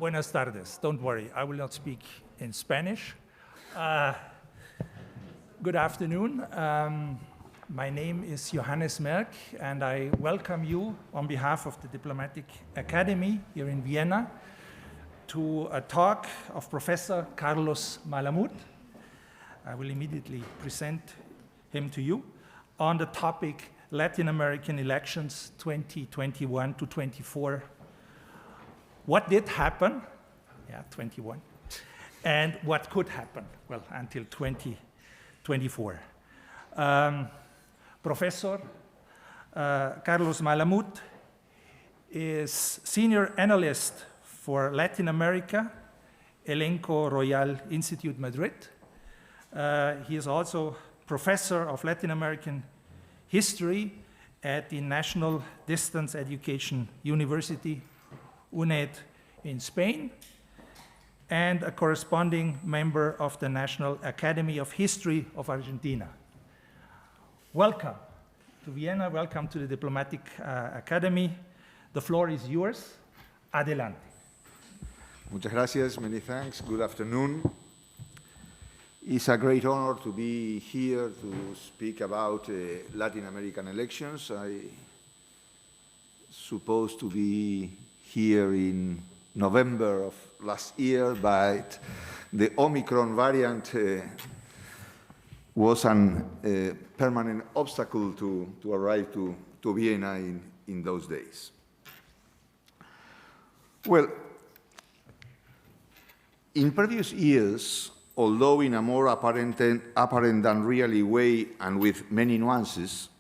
Buenas tardes. Don't worry, I will not speak in Spanish. Good afternoon. My name is Johannes Maerk, and I welcome you on behalf of the Diplomatic Academy here in Vienna to a talk of Professor Carlos Malamud. I will immediately present him to you on the topic Latin American elections 2021 to 24. What did happen? Yeah, 21. And what could happen? Well, until 2024. Professor Carlos Malamud is senior analyst for Latin America, Elcano Royal Institute, Madrid. He is also professor of Latin American history at the National Distance Education University, UNED in Spain, and a corresponding member of the National Academy of History of Argentina. Welcome to Vienna, welcome to the Diplomatic Academy. The floor is yours. Adelante. Muchas gracias, many thanks. Good afternoon. It's a great honor to be here to speak about Latin American elections. I supposed to be here in November of last year, but the Omicron variant was a permanent obstacle to arrive to Vienna in those days. Well, in previous years, although in a more apparent than really way and with many nuances,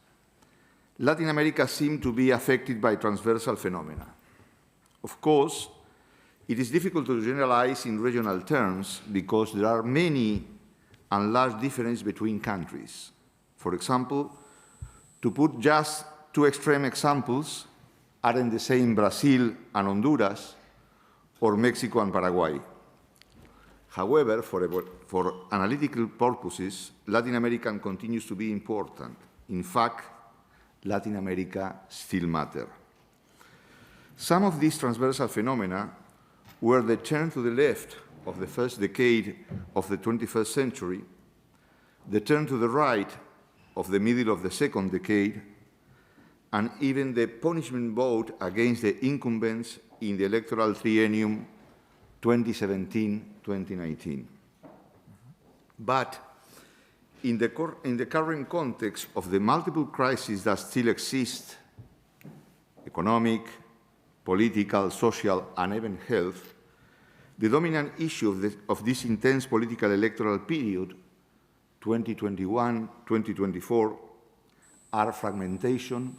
Latin America seemed to be affected by transversal phenomena. Of course, it is difficult to generalize in regional terms because there are many and large differences between countries. For example, to put just two extreme examples, aren't the same Brazil and Honduras or Mexico and Paraguay. However, for analytical purposes, Latin America continues to be important. In fact, Latin America still matters. Some of these transversal phenomena were the turn to the left of the first decade of the 21st century, the turn to the right of the middle of the second decade, and even the punishment vote against the incumbents in the electoral triennium 2017-2019. But in the current context of the multiple crises that still exist, economic, political, social, and even health, the dominant issue of this intense political electoral period, 2021-2024, are fragmentation,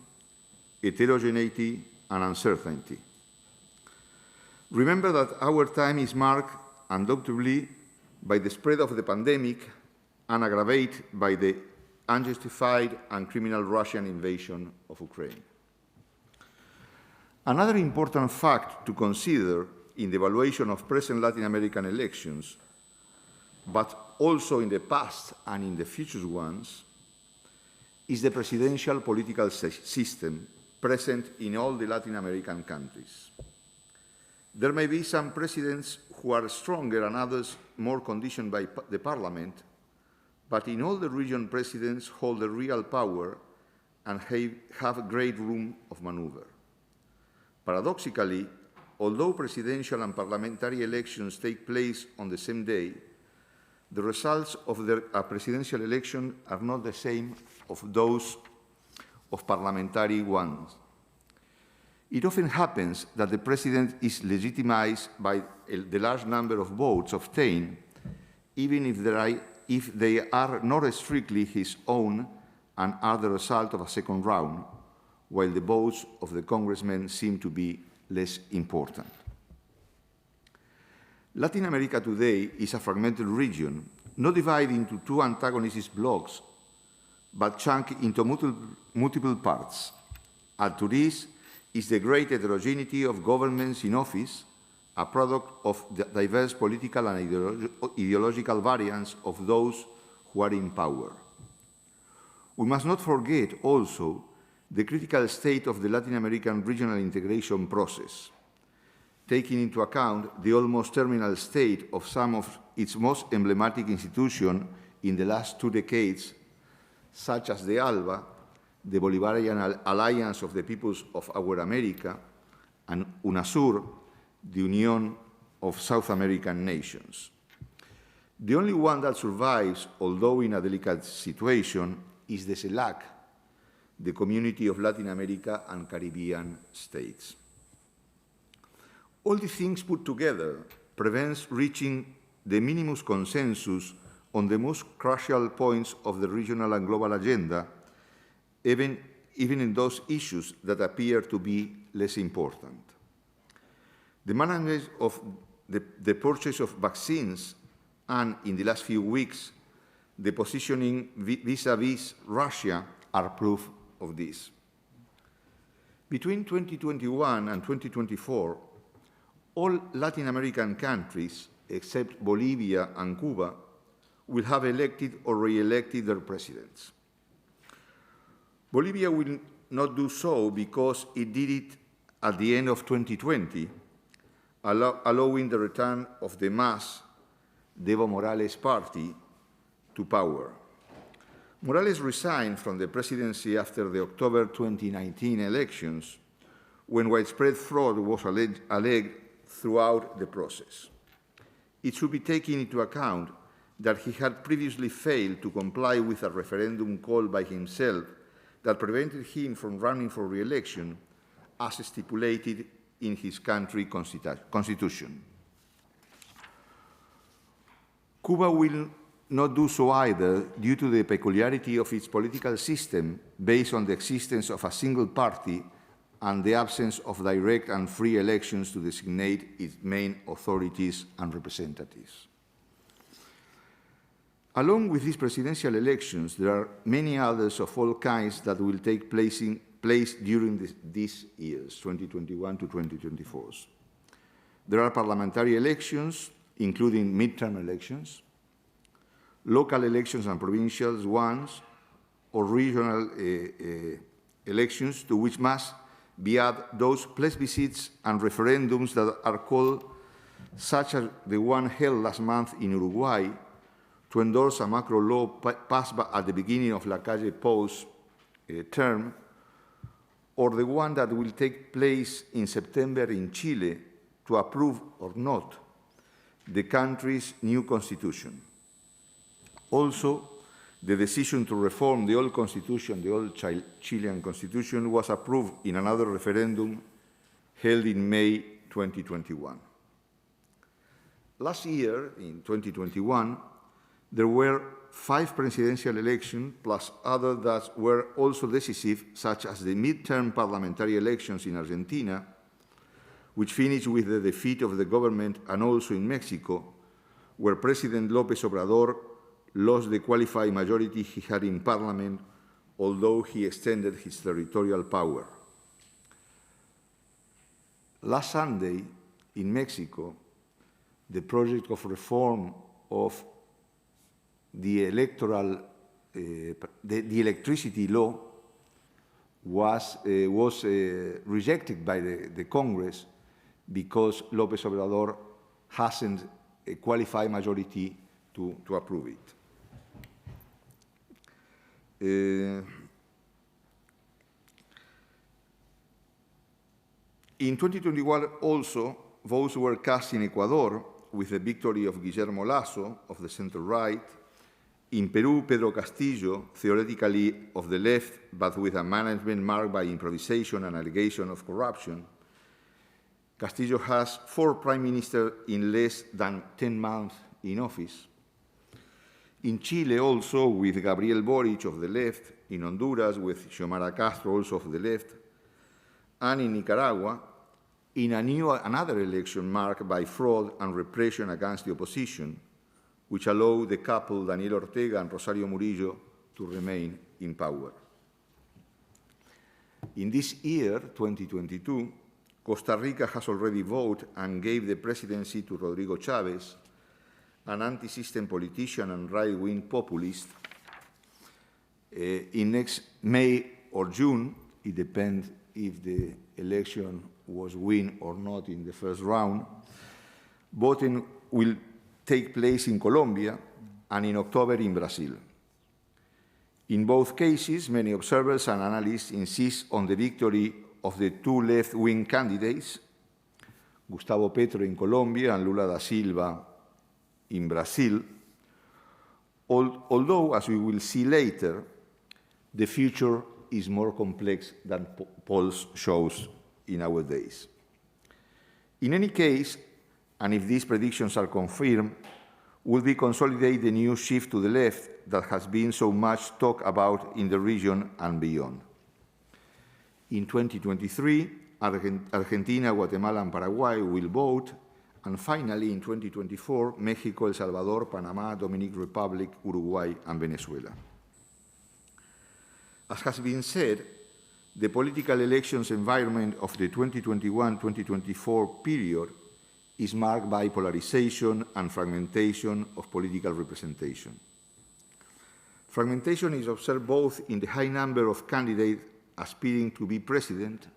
heterogeneity, and uncertainty. Remember that our time is marked undoubtedly by the spread of the pandemic and aggravated by the unjustified and criminal Russian invasion of Ukraine. Another important fact to consider in the evaluation of present Latin American elections, but also in the past and in the future ones, is the presidential political system present in all the Latin American countries. There may be some presidents who are stronger and others more conditioned by the parliament, but in all the region, presidents hold the real power and have great room of maneuver. Paradoxically, although presidential and parliamentary elections take place on the same day, the results of a presidential election are not the same of those of parliamentary ones. It often happens that the president is legitimized by the large number of votes obtained, even if they are not strictly his own and are the result of a second round, while the votes of the congressmen seem to be less important. Latin America today is a fragmented region, not divided into two antagonist blocks, but chunked into multiple parts. Add to this is the great heterogeneity of governments in office, a product of the diverse political and ideological variants of those who are in power. We must not forget also the critical state of the Latin American regional integration process. taking into account the almost terminal state of some of its most emblematic institutions in the last 2 decades, such as the ALBA, the Bolivarian Alliance of the Peoples of Our America, and UNASUR, the Union of South American Nations. The only one that survives, although in a delicate situation, is the CELAC, the Community of Latin America and Caribbean States. All these things put together prevents reaching the minimum consensus on the most crucial points of the regional and global agenda, even in those issues that appear to be less important. The management of the purchase of vaccines and, in the last few weeks, the positioning vis-à-vis Russia are proof of this. Between 2021 and 2024, all Latin American countries, except Bolivia and Cuba, will have elected or re-elected their presidents. Bolivia will not do so because it did it at the end of 2020, allowing the return of the MAS, Evo Morales party, to power. Morales resigned from the presidency after the October 2019 elections, when widespread fraud was alleged throughout the process. It should be taken into account that he had previously failed to comply with a referendum called by himself that prevented him from running for re-election, as stipulated in his country constitution. Cuba will not do so either due to the peculiarity of its political system based on the existence of a single party and the absence of direct and free elections to designate its main authorities and representatives. Along with these presidential elections, there are many others of all kinds that will take place during these years, 2021 to 2024. There are parliamentary elections, including midterm elections, local elections and provincial ones, or regional elections, to which must be added those plebiscites and referendums that are called, such as the one held last month in Uruguay, to endorse a macro law passed at the beginning of Lacalle Pou's term, or the one that will take place in September in Chile to approve or not the country's new constitution. Also, the decision to reform the old constitution, the old Chilean constitution, was approved in another referendum held in May 2021. Last year, in 2021, there were 5 presidential elections, plus others that were also decisive, such as the midterm parliamentary elections in Argentina, which finished with the defeat of the government, and also in Mexico, where President López Obrador lost the qualified majority he had in parliament, although he extended his territorial power. Last Sunday, in Mexico, the project of reform of the electoral, the electricity law was rejected by the Congress because López Obrador hasn't a qualified majority to approve it. In 2021 also, votes were cast in Ecuador with the victory of Guillermo Lasso of the center-right. In Peru, Pedro Castillo, theoretically of the left, but with a management marked by improvisation and allegation of corruption. Castillo has 4 prime ministers in less than 10 months in office. In Chile also, with Gabriel Boric of the left. In Honduras, with Xiomara Castro, also of the left. And in Nicaragua, in another election marked by fraud and repression against the opposition, which allowed the couple Daniel Ortega and Rosario Murillo to remain in power. In this year, 2022, Costa Rica has already voted and gave the presidency to Rodrigo Chávez, an anti-system politician and right-wing populist. In next May or June, it depends if the election was win or not in the first round. Voting will take place in Colombia and in October in Brazil. In both cases, many observers and analysts insist on the victory of the two left-wing candidates, Gustavo Petro in Colombia and Lula da Silva in Brazil, although, as we will see later, the future is more complex than polls shows in our days. In any case, and if these predictions are confirmed, will be consolidate the new shift to the left that has been so much talked about in the region and beyond. In 2023, Argentina, Guatemala, and Paraguay will vote, and finally, in 2024, Mexico, El Salvador, Panama, Dominican Republic, Uruguay, and Venezuela. As has been said, the political elections environment of the 2021-2024 period is marked by polarization and fragmentation of political representation. Fragmentation is observed both in the high number of candidates aspiring to be president.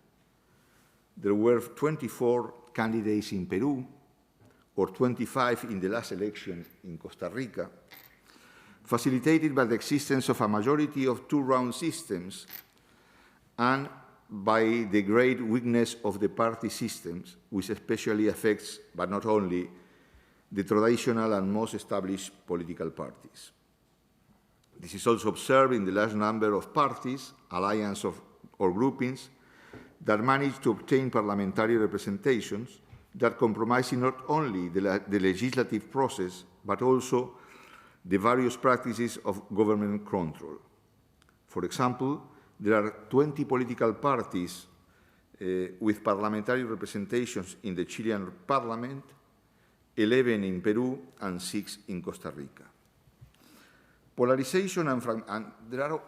There were 24 candidates in Peru, or 25 in the last election in Costa Rica, facilitated by the existence of a majority of two-round systems and by the great weakness of the party systems, which especially affects, but not only, the traditional and most established political parties. This is also observed in the large number of parties, alliances or groupings that manage to obtain parliamentary representations that compromise not only the legislative process, but also the various practices of government control. For example, there are 20 political parties with parliamentary representations in the Chilean parliament, 11 in Peru, and 6 in Costa Rica. Polarization and there are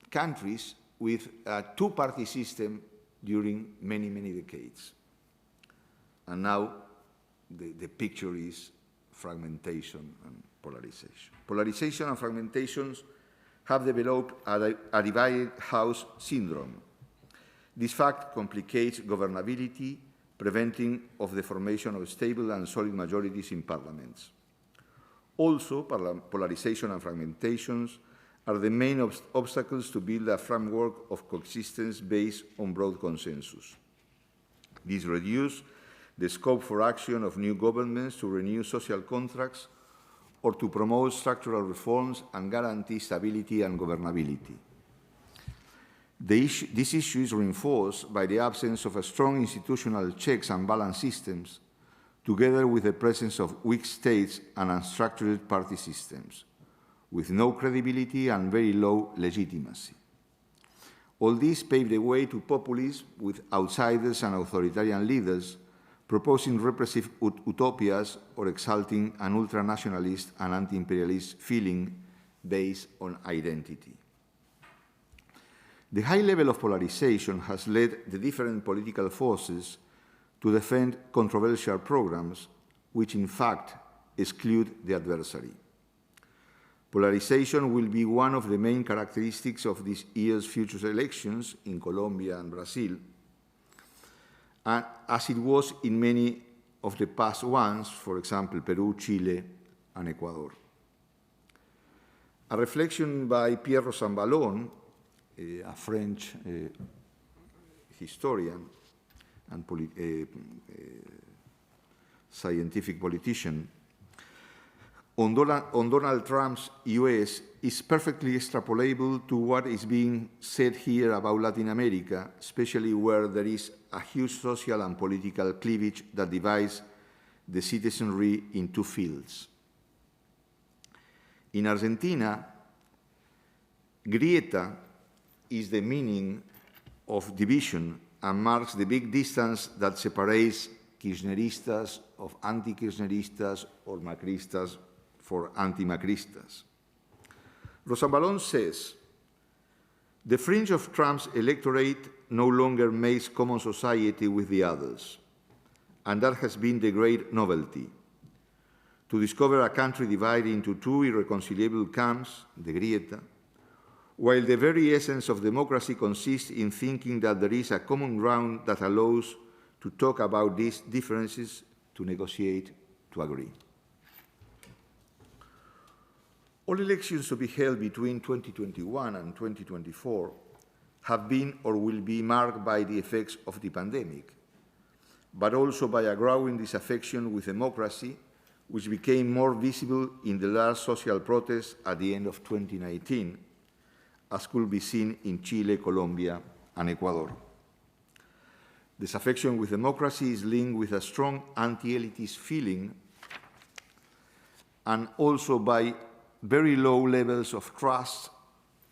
countries with a two-party system during many, many decades. And now the picture is fragmentation and polarization. Polarization and fragmentations have developed a divided house syndrome. This fact complicates governability, preventing of the formation of stable and solid majorities in parliaments. Also, polarization and fragmentations are the main obstacles to build a framework of coexistence based on broad consensus. This reduces the scope for action of new governments to renew social contracts or to promote structural reforms and guarantee stability and governability. This issue is reinforced by the absence of a strong institutional checks and balance systems, together with the presence of weak states and unstructured party systems, with no credibility and very low legitimacy. All this paved the way to populism, with outsiders and authoritarian leaders proposing repressive utopias or exalting an ultranationalist and anti-imperialist feeling based on identity. The high level of polarization has led the different political forces to defend controversial programs, which in fact exclude the adversary. Polarization will be one of the main characteristics of this year's future elections in Colombia and Brazil, as it was in many of the past ones, for example, Peru, Chile, and Ecuador. A reflection by Pierre Rosanvallon, a French historian and scientific politician, on Donald Trump's US is perfectly extrapolable to what is being said here about Latin America, especially where there is a huge social and political cleavage that divides the citizenry in two fields. In Argentina, grieta is the meaning of division and marks the big distance that separates Kirchneristas of anti-Kirchneristas or Macristas for anti-Macristas. Rosanvallon says, the fringe of Trump's electorate no longer makes common society with the others, and that has been the great novelty. To discover a country divided into two irreconcilable camps, the grieta, while the very essence of democracy consists in thinking that there is a common ground that allows to talk about these differences, to negotiate, to agree. All elections to be held between 2021 and 2024 have been or will be marked by the effects of the pandemic, but also by a growing disaffection with democracy, which became more visible in the large social protests at the end of 2019, as could be seen in Chile, Colombia, and Ecuador. Disaffection with democracy is linked with a strong anti-elitist feeling and also by very low levels of trust,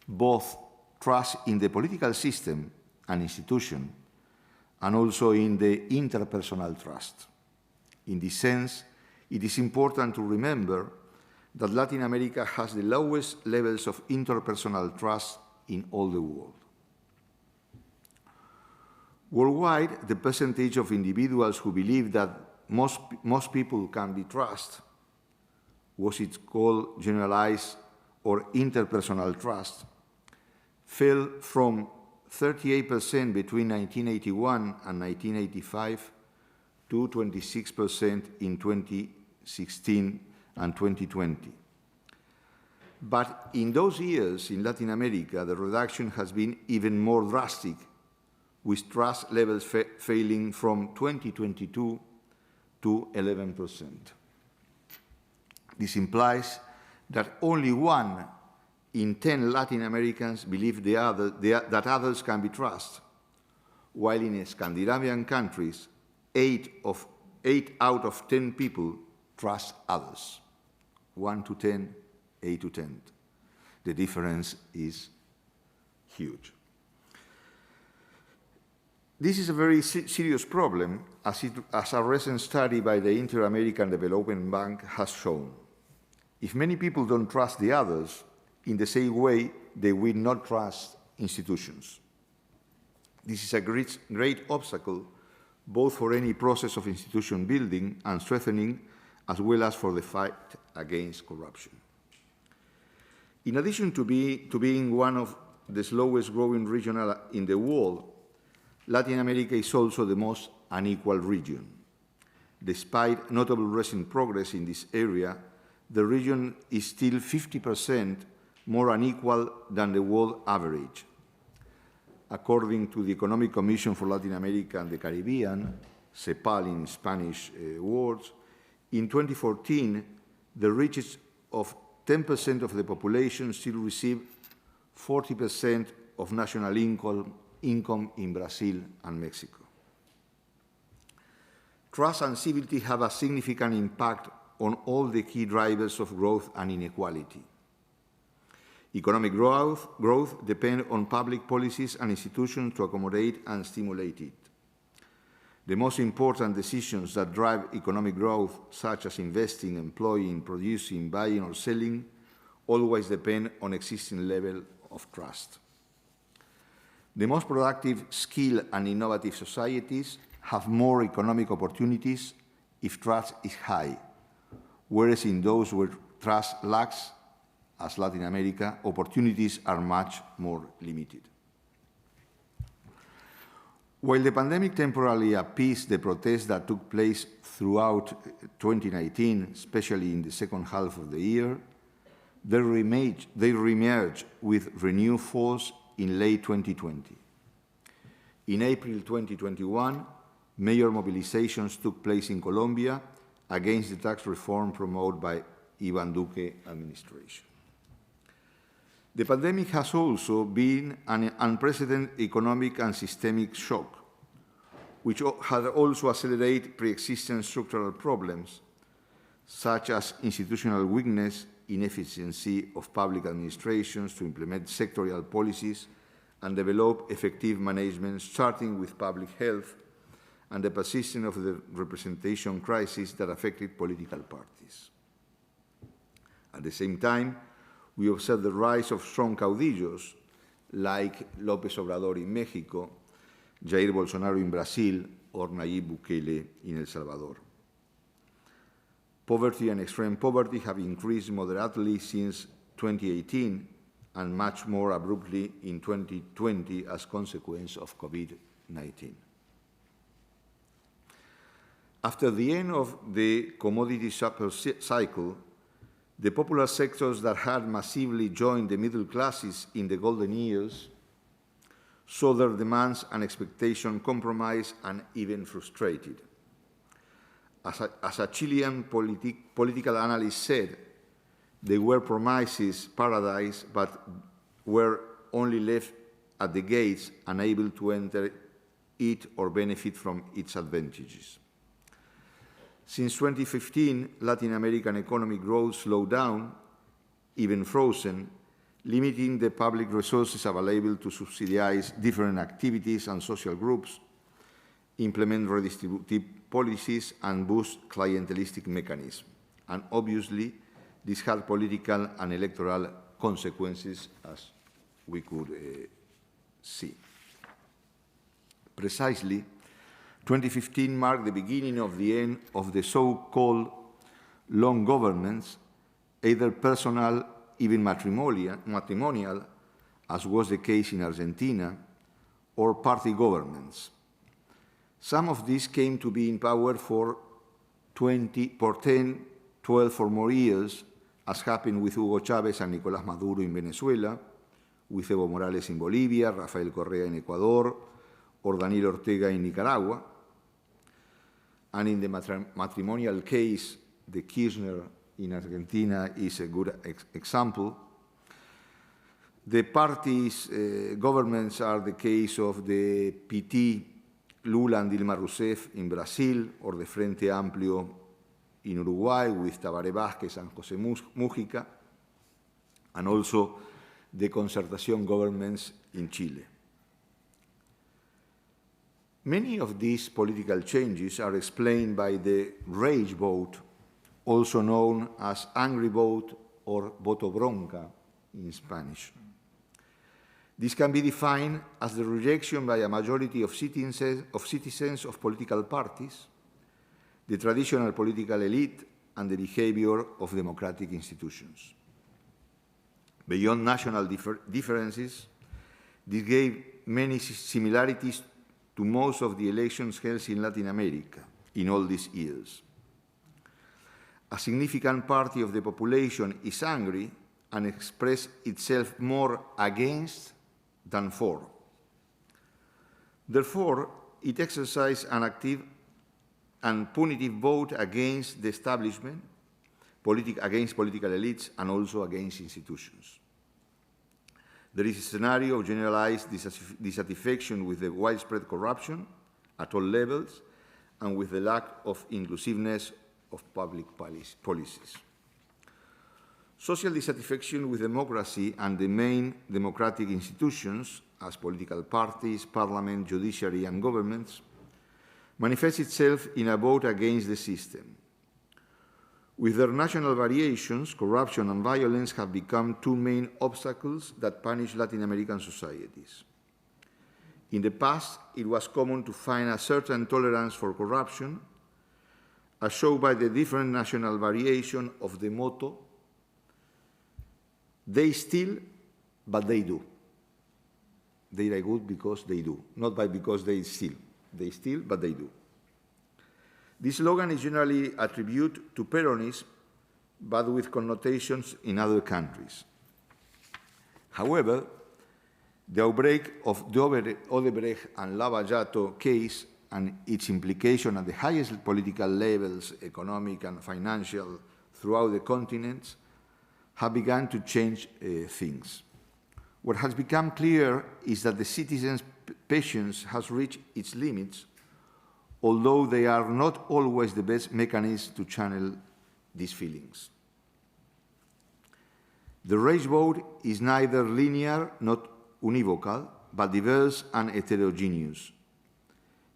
both trust in the political system and institution, and also in the interpersonal trust. In this sense, it is important to remember that Latin America has the lowest levels of interpersonal trust in all the world. Worldwide, the percentage of individuals who believe that most people can be trusted, what it's called generalized or interpersonal trust, fell from 38% between 1981 and 1985 to 26% in 2016 and 2020. But in those years in Latin America, the reduction has been even more drastic, with trust levels failing from 2022 to 11%. This implies that only 1 in 10 Latin Americans believe that others can be trusted, while in Scandinavian countries, 8 out of 10 people trust others. 1 to 10, 8 to 10. The difference is huge. This is a very serious problem, as a recent study by the Inter-American Development Bank has shown. If many people don't trust the others, in the same way, they will not trust institutions. This is a great obstacle, both for any process of institution building and strengthening, as well as for the fight against corruption. In addition to being one of the slowest growing regions in the world, Latin America is also the most unequal region. Despite notable recent progress in this area, the region is still 50% more unequal than the world average. According to the Economic Commission for Latin America and the Caribbean, CEPAL in Spanish words, in 2014, the richest of 10% of the population still receive 40% of national income in Brazil and Mexico. Trust and civility have a significant impact on all the key drivers of growth and inequality. Economic growth depends on public policies and institutions to accommodate and stimulate it. The most important decisions that drive economic growth, such as investing, employing, producing, buying, or selling, always depend on existing level of trust. The most productive, skilled, and innovative societies have more economic opportunities if trust is high, whereas in those where trust lacks, as Latin America, opportunities are much more limited. While the pandemic temporarily appeased the protests that took place throughout 2019, especially in the second half of the year, they reemerged with renewed force in late 2020. In April 2021, major mobilizations took place in Colombia against the tax reform promoted by Iván Duque administration. The pandemic has also been an unprecedented economic and systemic shock, which has also accelerated pre-existing structural problems, such as institutional weakness, inefficiency of public administrations to implement sectorial policies and develop effective management, starting with public health and the persistence of the representation crisis that affected political parties. At the same time, we observe the rise of strong caudillos like López Obrador in Mexico, Jair Bolsonaro in Brazil, or Nayib Bukele in El Salvador. Poverty and extreme poverty have increased moderately since 2018, and much more abruptly in 2020 as a consequence of COVID-19. After the end of the commodity super cycle, the popular sectors that had massively joined the middle classes in the golden years saw their demands and expectations compromised and even frustrated. As a Chilean political analyst said, they were promises paradise, but were only left at the gates, unable to enter it or benefit from its advantages. Since 2015, Latin American economic growth slowed down, even frozen, limiting the public resources available to subsidize different activities and social groups, implement redistributive policies, and boost clientelistic mechanisms. And obviously, this had political and electoral consequences, as we could see. Precisely, 2015 marked the beginning of the end of the so-called long governments, either personal, even matrimonial, as was the case in Argentina, or party governments. Some of these came to be in power for 10, 12 or more years, as happened with Hugo Chávez and Nicolás Maduro in Venezuela, with Evo Morales in Bolivia, Rafael Correa in Ecuador, or Daniel Ortega in Nicaragua. And in the matrimonial case, the Kirchner in Argentina is a good example. The parties' governments are the case of the PT, Lula and Dilma Rousseff in Brazil, or the Frente Amplio in Uruguay with Tabaré Vázquez and José Mújica, and also the Concertación governments in Chile. Many of these political changes are explained by the rage vote, also known as angry vote or voto bronca in Spanish. This can be defined as the rejection by a majority of citizens of political parties, the traditional political elite, and the behavior of democratic institutions. Beyond national differences, this gave many similarities to most of the elections held in Latin America in all these years. A significant part of the population is angry and expresses itself more against than for. Therefore, it exercises an active and punitive vote against the establishment, against political elites, and also against institutions. There is a scenario of generalized dissatisfaction with the widespread corruption at all levels and with the lack of inclusiveness of public policies. Social dissatisfaction with democracy and the main democratic institutions, as political parties, parliament, judiciary, and governments, manifests itself in a vote against the system. With their national variations, corruption and violence have become two main obstacles that punish Latin American societies. In the past, it was common to find a certain tolerance for corruption, as shown by the different national variation of the motto, "They steal, but they do." They are good because they do, not because they steal. They steal, but they do. This slogan is generally attributed to Peronism, but with connotations in other countries. However, the outbreak of the Odebrecht and Lava Jato case and its implication at the highest political levels, economic and financial, throughout the continents, have begun to change things. What has become clear is that the citizens' patience has reached its limits, although they are not always the best mechanism to channel these feelings. The rage vote is neither linear nor univocal, but diverse and heterogeneous.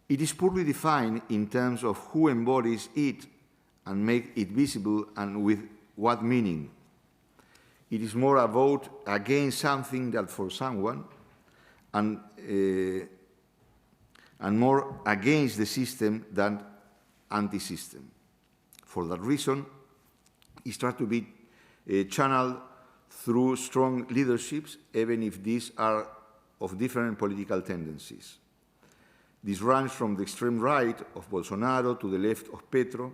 It is poorly defined in terms of who embodies it and makes it visible and with what meaning. It is more a vote against something than for someone, and more against the system than anti-system. For that reason, it starts to be channeled through strong leaderships, even if these are of different political tendencies. This runs from the extreme right of Bolsonaro to the left of Petro,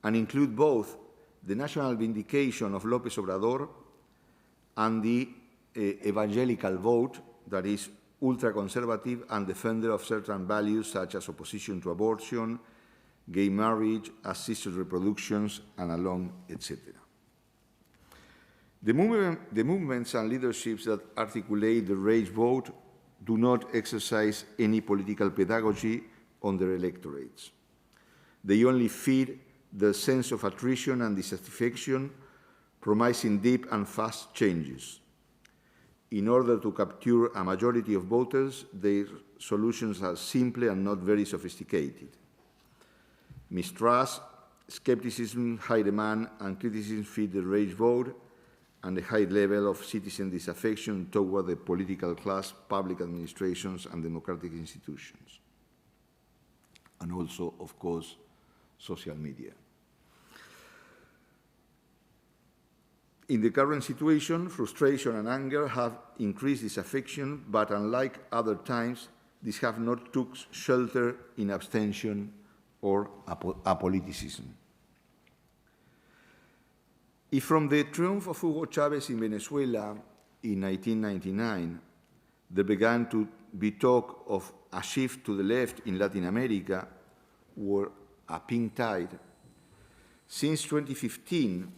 and include both the national vindication of López Obrador and the evangelical vote that is ultra-conservative and defender of certain values such as opposition to abortion, gay marriage, assisted reproductions, and along, etc. The movements and leaderships that articulate the rage vote do not exercise any political pedagogy on their electorates. They only feed the sense of attrition and dissatisfaction, promising deep and fast changes. In order to capture a majority of voters, their solutions are simple and not very sophisticated. Mistrust, skepticism, high demand, and criticism feed the rage vote and the high level of citizen disaffection toward the political class, public administrations, and democratic institutions. And also, of course, social media. In the current situation, frustration and anger have increased disaffection, but unlike other times, these have not took shelter in abstention or apoliticism. If from the triumph of Hugo Chavez in Venezuela in 1999, there began to be talk of a shift to the left in Latin America, or a pink tide, since 2015,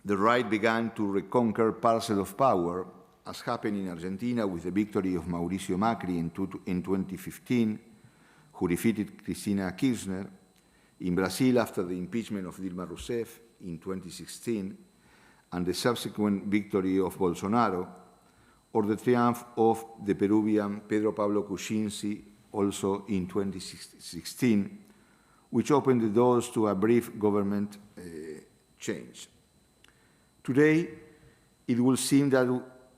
the right began to reconquer parcel of power, as happened in Argentina with the victory of Mauricio Macri in 2015, who defeated Cristina Kirchner, in Brazil after the impeachment of Dilma Rousseff in 2016, and the subsequent victory of Bolsonaro, or the triumph of the Peruvian Pedro Pablo Kuczynski also in 2016, which opened the doors to a brief government change. Today, it will seem that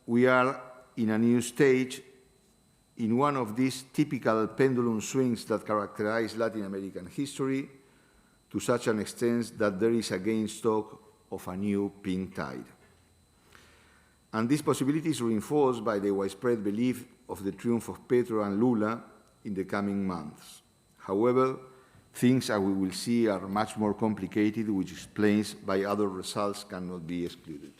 we are in a new stage in one of these typical pendulum swings that characterize Latin American history, to such an extent that there is again talk of a new pink tide. And this possibility is reinforced by the widespread belief of the triumph of Petro and Lula in the coming months. However, things, as we will see, are much more complicated, which explains why other results cannot be excluded.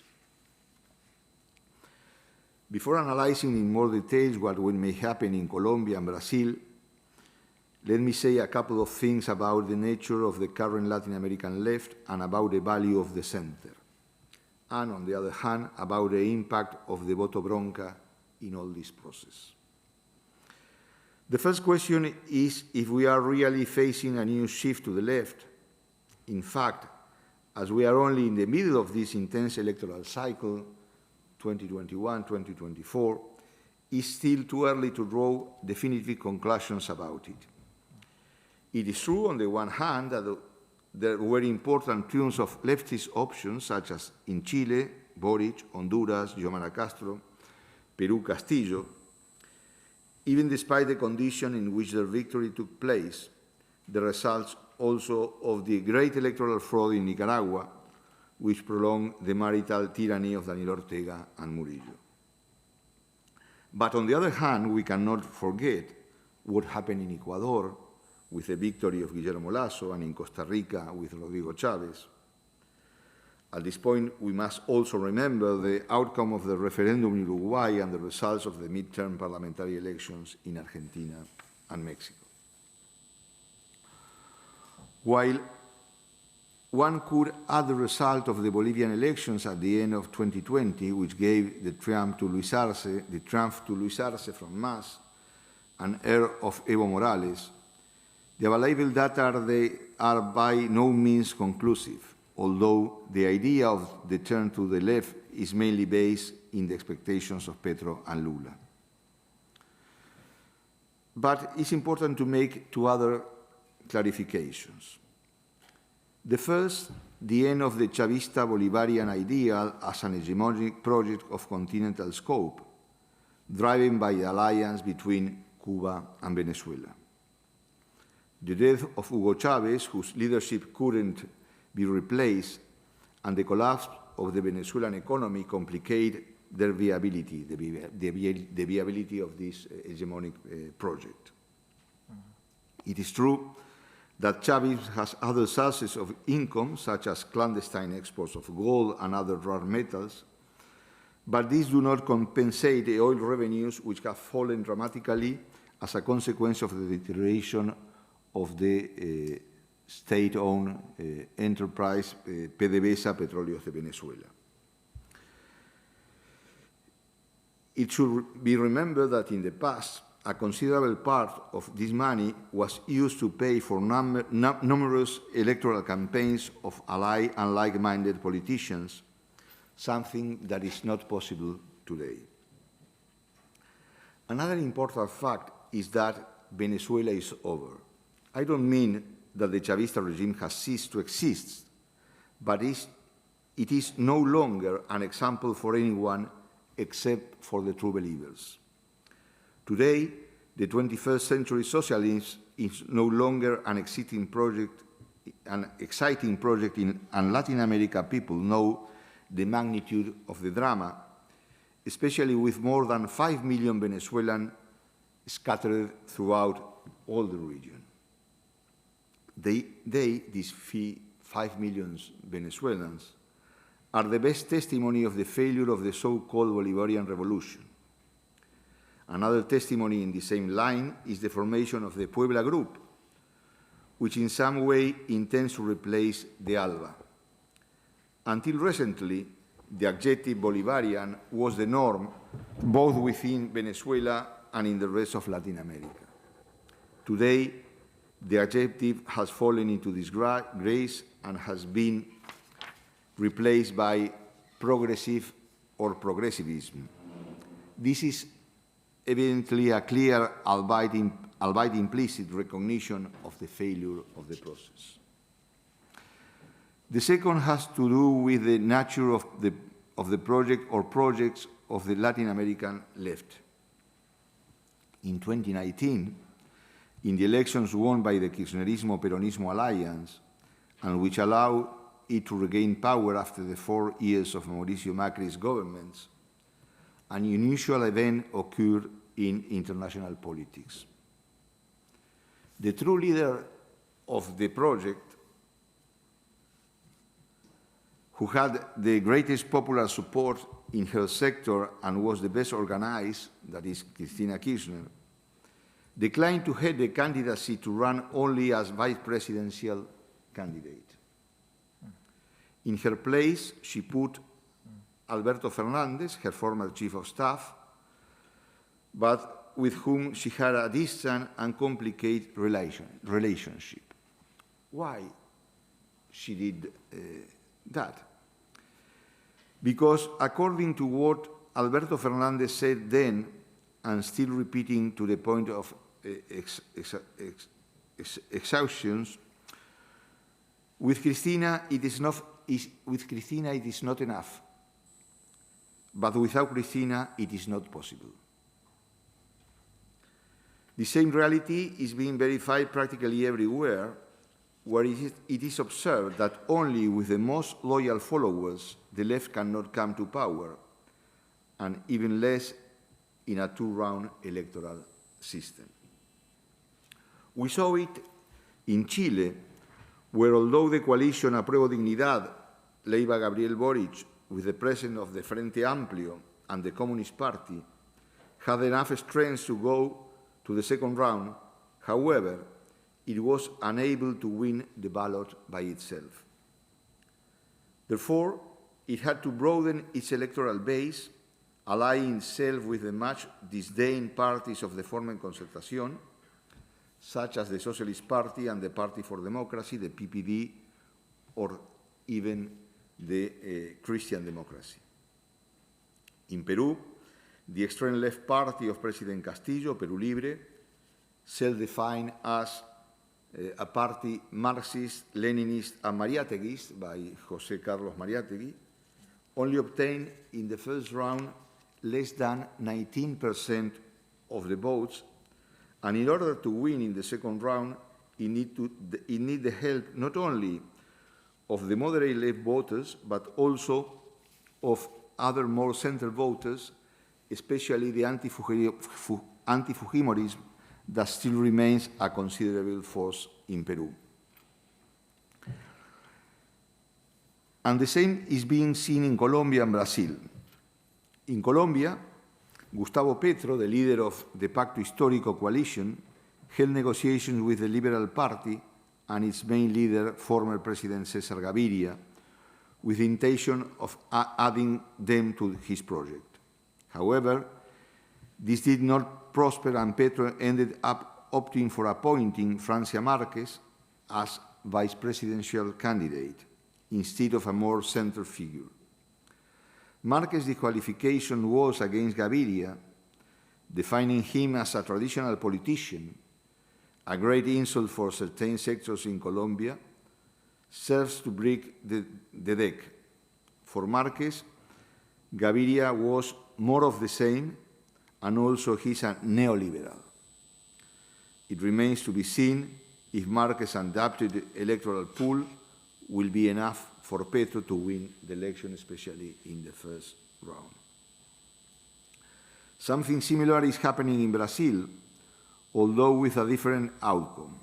Before analyzing in more detail what may happen in Colombia and Brazil, let me say a couple of things about the nature of the current Latin American left and about the value of the center, and on the other hand, about the impact of the voto bronca in all this process. The first question is if we are really facing a new shift to the left. In fact, as we are only in the middle of this intense electoral cycle, 2021-2024, it's still too early to draw definitive conclusions about it. It is true, on the one hand, that there were important triumphs of leftist options, such as in Chile, Boric, Honduras, Xiomara Castro, Peru, Castillo. Even despite the condition in which their victory took place, the results also of the great electoral fraud in Nicaragua, which prolonged the marital tyranny of Daniel Ortega and Murillo. But on the other hand, we cannot forget what happened in Ecuador with the victory of Guillermo Lasso, and in Costa Rica with Rodrigo Chávez. At this point, we must also remember the outcome of the referendum in Uruguay and the results of the midterm parliamentary elections in Argentina and Mexico. While one could add the result of the Bolivian elections at the end of 2020, which gave the triumph to Luis Arce from MAS, and heir of Evo Morales, the available data are by no means conclusive, although the idea of the turn to the left is mainly based in the expectations of Petro and Lula. But it's important to make two other clarifications. The first, the end of the Chavista Bolivarian ideal as an hegemonic project of continental scope, driven by the alliance between Cuba and Venezuela. The death of Hugo Chavez, whose leadership couldn't be replaced, and the collapse of the Venezuelan economy complicate their viability, the viability of this hegemonic project. It is true that Chavez has other sources of income, such as clandestine exports of gold and other rare metals, but these do not compensate the oil revenues, which have fallen dramatically as a consequence of the deterioration of the state-owned enterprise PDVSA Petróleos de Venezuela. It should be remembered that in the past, a considerable part of this money was used to pay for numerous electoral campaigns of allied and like-minded politicians, something that is not possible today. Another important fact is that Venezuela is over. I don't mean that the Chavista regime has ceased to exist, but it is no longer an example for anyone except for the true believers. Today, the 21st century socialism is no longer an exciting project, and Latin America people know the magnitude of the drama, especially with more than 5 million Venezuelans scattered throughout all the region. These 5 million Venezuelans, are the best testimony of the failure of the so-called Bolivarian revolution. Another testimony in the same line is the formation of the Puebla Group, which in some way intends to replace the ALBA. Until recently, the adjective Bolivarian was the norm both within Venezuela and in the rest of Latin America. Today, the adjective has fallen into disgrace and has been replaced by progressive or progressivism. This is evidently a clear, albeit implicit, recognition of the failure of the process. The second has to do with the nature of the project or projects of the Latin American left. In 2019, in the elections won by the Kirchnerismo-Peronismo alliance, and which allowed it to regain power after the 4 years of Mauricio Macri's governments, an unusual event occurred in international politics. The true leader of the project, who had the greatest popular support in her sector and was the best organized, that is Cristina Kirchner, declined to head the candidacy to run only as vice presidential candidate. In her place, she put Alberto Fernandez, her former chief of staff, but with whom she had a distant and complicated relationship. Why she did that? Because according to what Alberto Fernandez said then, and still repeating to the point of exhaustion, with Cristina it is not enough, but without Cristina it is not possible. The same reality is being verified practically everywhere, where it is observed that only with the most loyal followers the left cannot come to power, and even less in a two-round electoral system. We saw it in Chile, where although the coalition Apruebo Dignidad, led by Gabriel Boric, with the presence of the Frente Amplio and the Communist Party, had enough strength to go to the second round, however, it was unable to win the ballot by itself. Therefore, it had to broaden its electoral base, allying itself with the much disdained parties of the former Concertación, such as the Socialist Party and the Party for Democracy, the PPD, or even the Christian Democracy. In Peru, the extreme left party of President Castillo, Perú Libre, self-defined as a party Marxist, Leninist, and Mariateguist by José Carlos Mariátegui, only obtained in the first round less than 19% of the votes, and in order to win in the second round, it needed the help not only of the moderate left voters, but also of other more center voters, especially the anti-Fujimorism that still remains a considerable force in Peru. And the same is being seen in Colombia and Brazil. In Colombia, Gustavo Petro, the leader of the Pacto Histórico coalition, held negotiations with the Liberal Party and its main leader, former President Cesar Gaviria, with the intention of adding them to his project. However, this did not prosper, and Petro ended up opting for appointing Francia Márquez as vice presidential candidate instead of a more center figure. Márquez's disqualification was against Gaviria, defining him as a traditional politician, a great insult for certain sectors in Colombia, serves to break the deck. For Márquez, Gaviria was more of the same, and also he's a neoliberal. It remains to be seen if Márquez's adapted electoral pool will be enough for Petro to win the election, especially in the first round. Something similar is happening in Brazil, although with a different outcome.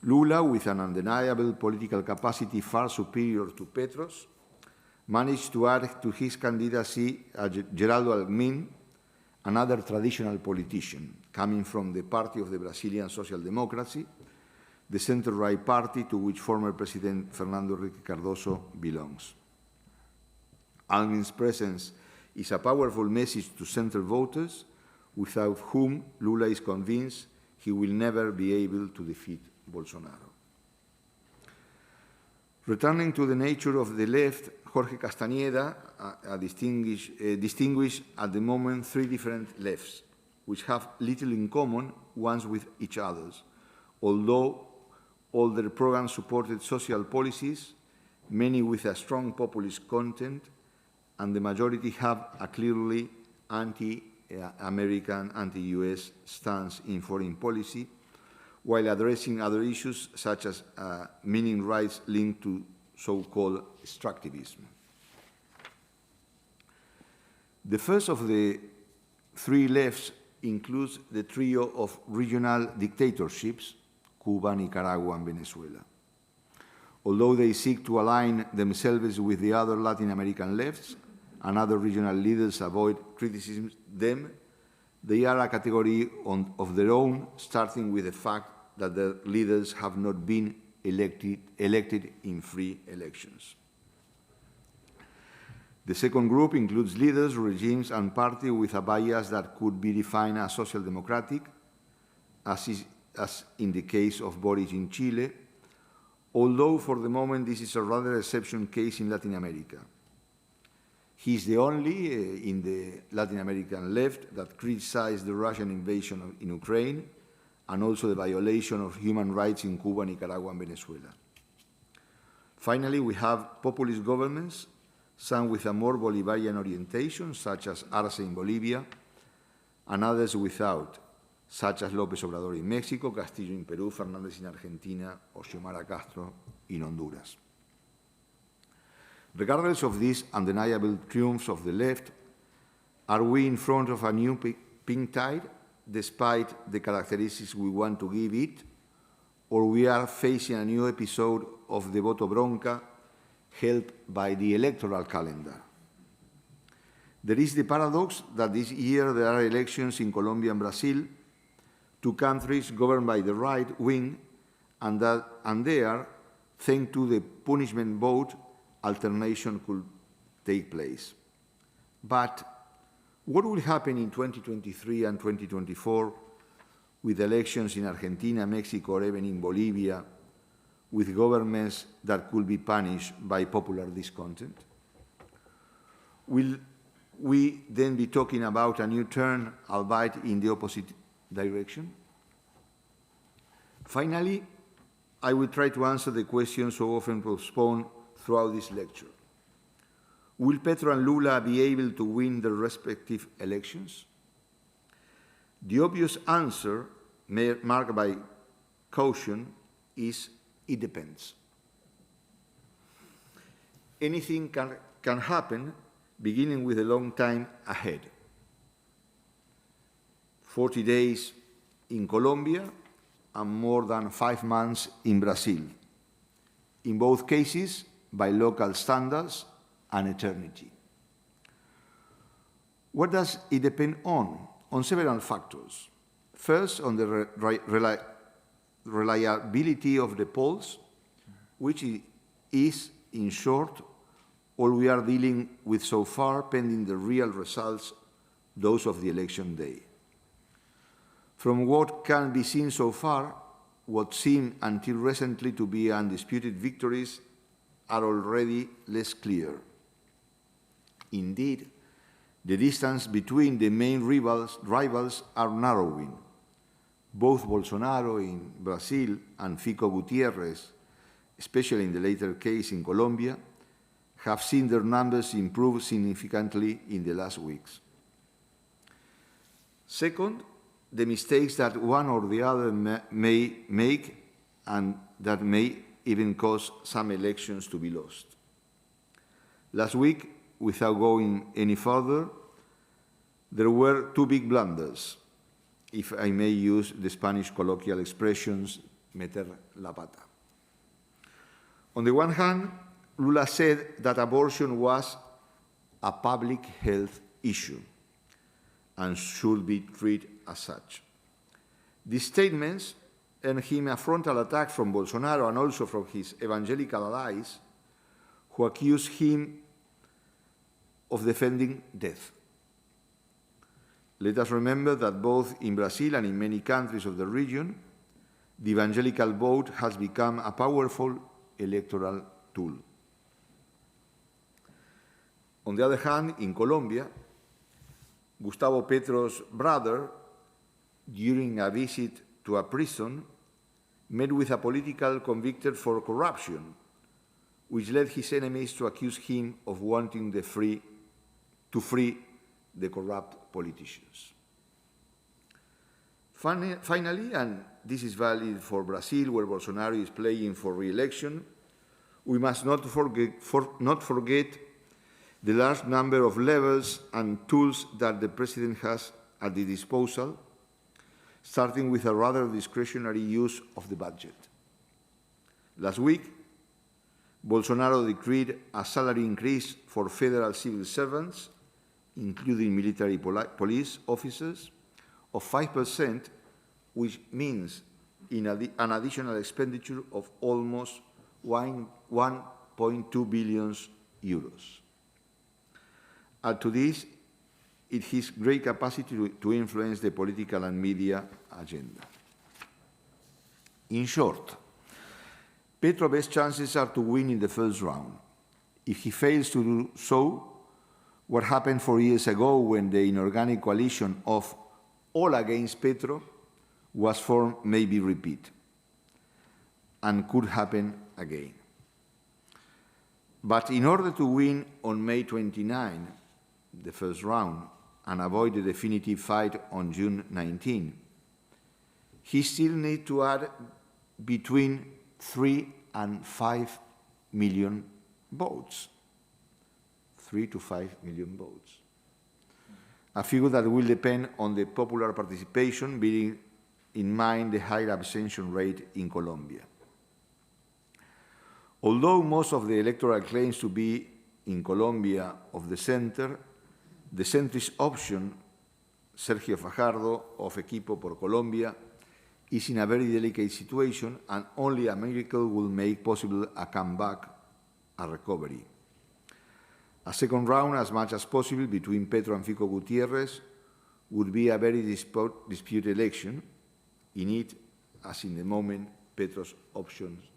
Lula, with an undeniable political capacity far superior to Petro's, managed to add to his candidacy Geraldo Alckmin, another traditional politician coming from the party of the Brazilian Social Democracy, the center-right party to which former President Fernando Henrique Cardoso belongs. Alckmin's presence is a powerful message to center voters, without whom Lula is convinced he will never be able to defeat Bolsonaro. Returning to the nature of the left, Jorge Castañeda distinguished at the moment three different lefts, which have little in common ones with each other, although all their programs supported social policies, many with a strong populist content, and the majority have a clearly anti-American, anti-US stance in foreign policy, while addressing other issues such as mining rights linked to so-called extractivism. The first of the three lefts includes the trio of regional dictatorships, Cuba, Nicaragua, and Venezuela. Although they seek to align themselves with the other Latin American lefts and other regional leaders avoid criticism them, they are a category of their own, starting with the fact that their leaders have not been elected in free elections. The second group includes leaders, regimes, and parties with a bias that could be defined as social democratic, as in the case of Boric in Chile, although for the moment this is a rather exception case in Latin America. He is the only in the Latin American left that criticized the Russian invasion in Ukraine and also the violation of human rights in Cuba, Nicaragua, and Venezuela. Finally, we have populist governments, some with a more Bolivarian orientation, such as Arce in Bolivia, and others without, such as López Obrador in Mexico, Castillo in Peru, Fernández in Argentina, or Xiomara Castro in Honduras. Regardless of these undeniable triumphs of the left, are we in front of a new pink tide, despite the characteristics we want to give it, or we are facing a new episode of the voto bronca helped by the electoral calendar? There is the paradox that this year there are elections in Colombia and Brazil, two countries governed by the right wing, and there, thanks to the punishment vote, alternation could take place. But what will happen in 2023 and 2024 with elections in Argentina, Mexico, or even in Bolivia, with governments that could be punished by popular discontent? Will we then be talking about a new turn, albeit in the opposite direction? Finally, I will try to answer the question so often postponed throughout this lecture. Will Petro and Lula be able to win their respective elections? The obvious answer, marked by caution, is it depends. Anything can happen beginning with a long time ahead. 40 days in Colombia and more than 5 months in Brazil. In both cases, by local standards, an eternity. What does it depend on? On several factors. First, on the reliability of the polls, which is, in short, all we are dealing with so far, pending the real results, those of the election day. From what can be seen so far, what seemed until recently to be undisputed victories are already less clear. Indeed, the distance between the main rivals are narrowing. Both Bolsonaro in Brazil and Fico Gutiérrez, especially in the later case in Colombia, have seen their numbers improve significantly in the last weeks. Second, the mistakes that one or the other may make and that may even cause some elections to be lost. Last week, without going any further, there were 2 big blunders, if I may use the Spanish colloquial expressions, meter la pata. On the one hand, Lula said that abortion was a public health issue and should be treated as such. These statements earned him a frontal attack from Bolsonaro and also from his evangelical allies, who accused him of defending death. Let us remember that both in Brazil and in many countries of the region, the evangelical vote has become a powerful electoral tool. On the other hand, in Colombia, Gustavo Petro's brother, during a visit to a prison, met with a political convicted for corruption, which led his enemies to accuse him of wanting to free the corrupt politicians. Finally, and this is valid for Brazil, where Bolsonaro is playing for re-election, we must not forget the large number of levels and tools that the president has at his disposal, starting with a rather discretionary use of the budget. Last week, Bolsonaro decreed a salary increase for federal civil servants, including military police officers, of 5%, which means an additional expenditure of almost 1.2 billion euros. Add to this, it has great capacity to influence the political and media agenda. In short, Petro's best chances are to win in the first round. If he fails to do so, what happened 4 years ago when the inorganic coalition of all against Petro was formed may be repeated and could happen again. But in order to win on May 29, the first round, and avoid the definitive fight on June 19, he still needs to add between 3 and 5 million votes. 3 to 5 million votes. A figure that will depend on the popular participation, bearing in mind the high abstention rate in Colombia. Although most of the electoral claims to be in Colombia of the center, the centrist option, Sergio Fajardo of Equipo por Colombia, is in a very delicate situation, and only a miracle will make possible a comeback, a recovery. A second round, as much as possible, between Petro and Fico Gutiérrez would be a very disputed election. In it, as in the moment, Petro's options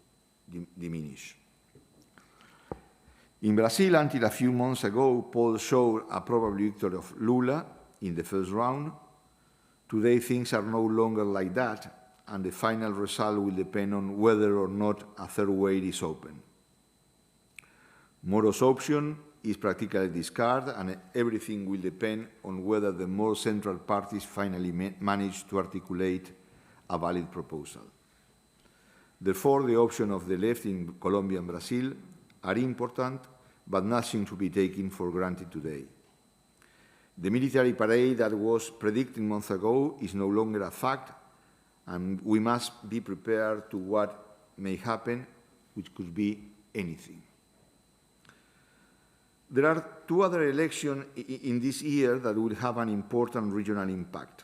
diminish. In Brazil, until a few months ago, polls showed a probable victory of Lula in the first round. Today, things are no longer like that, and the final result will depend on whether or not a third way is open. Moro's option is practically discarded, and everything will depend on whether the more central parties finally manage to articulate a valid proposal. Therefore, the option of the left in Colombia and Brazil are important, but nothing to be taken for granted today. The military parade that was predicted months ago is no longer a fact, and we must be prepared to what may happen, which could be anything. There are two other elections in this year that will have an important regional impact.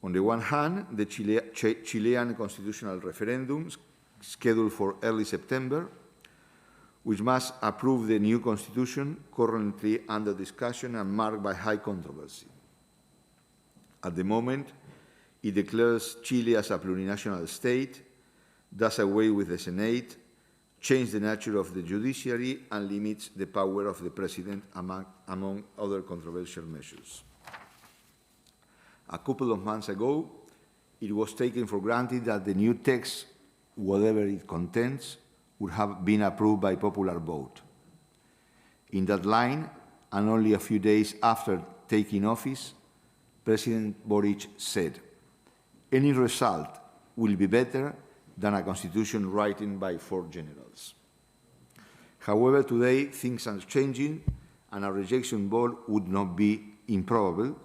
On the one hand, the Chilean constitutional referendum, scheduled for early September, which must approve the new constitution currently under discussion and marked by high controversy. At the moment, it declares Chile as a plurinational state, does away with the Senate, changes the nature of the judiciary, and limits the power of the president, among other controversial measures. A couple of months ago, it was taken for granted that the new text, whatever it contains, would have been approved by popular vote. In that line, and only a few days after taking office, President Boric said, "Any result will be better than a constitution written by 4 generals." However, today things are changing, and a rejection vote would not be improbable,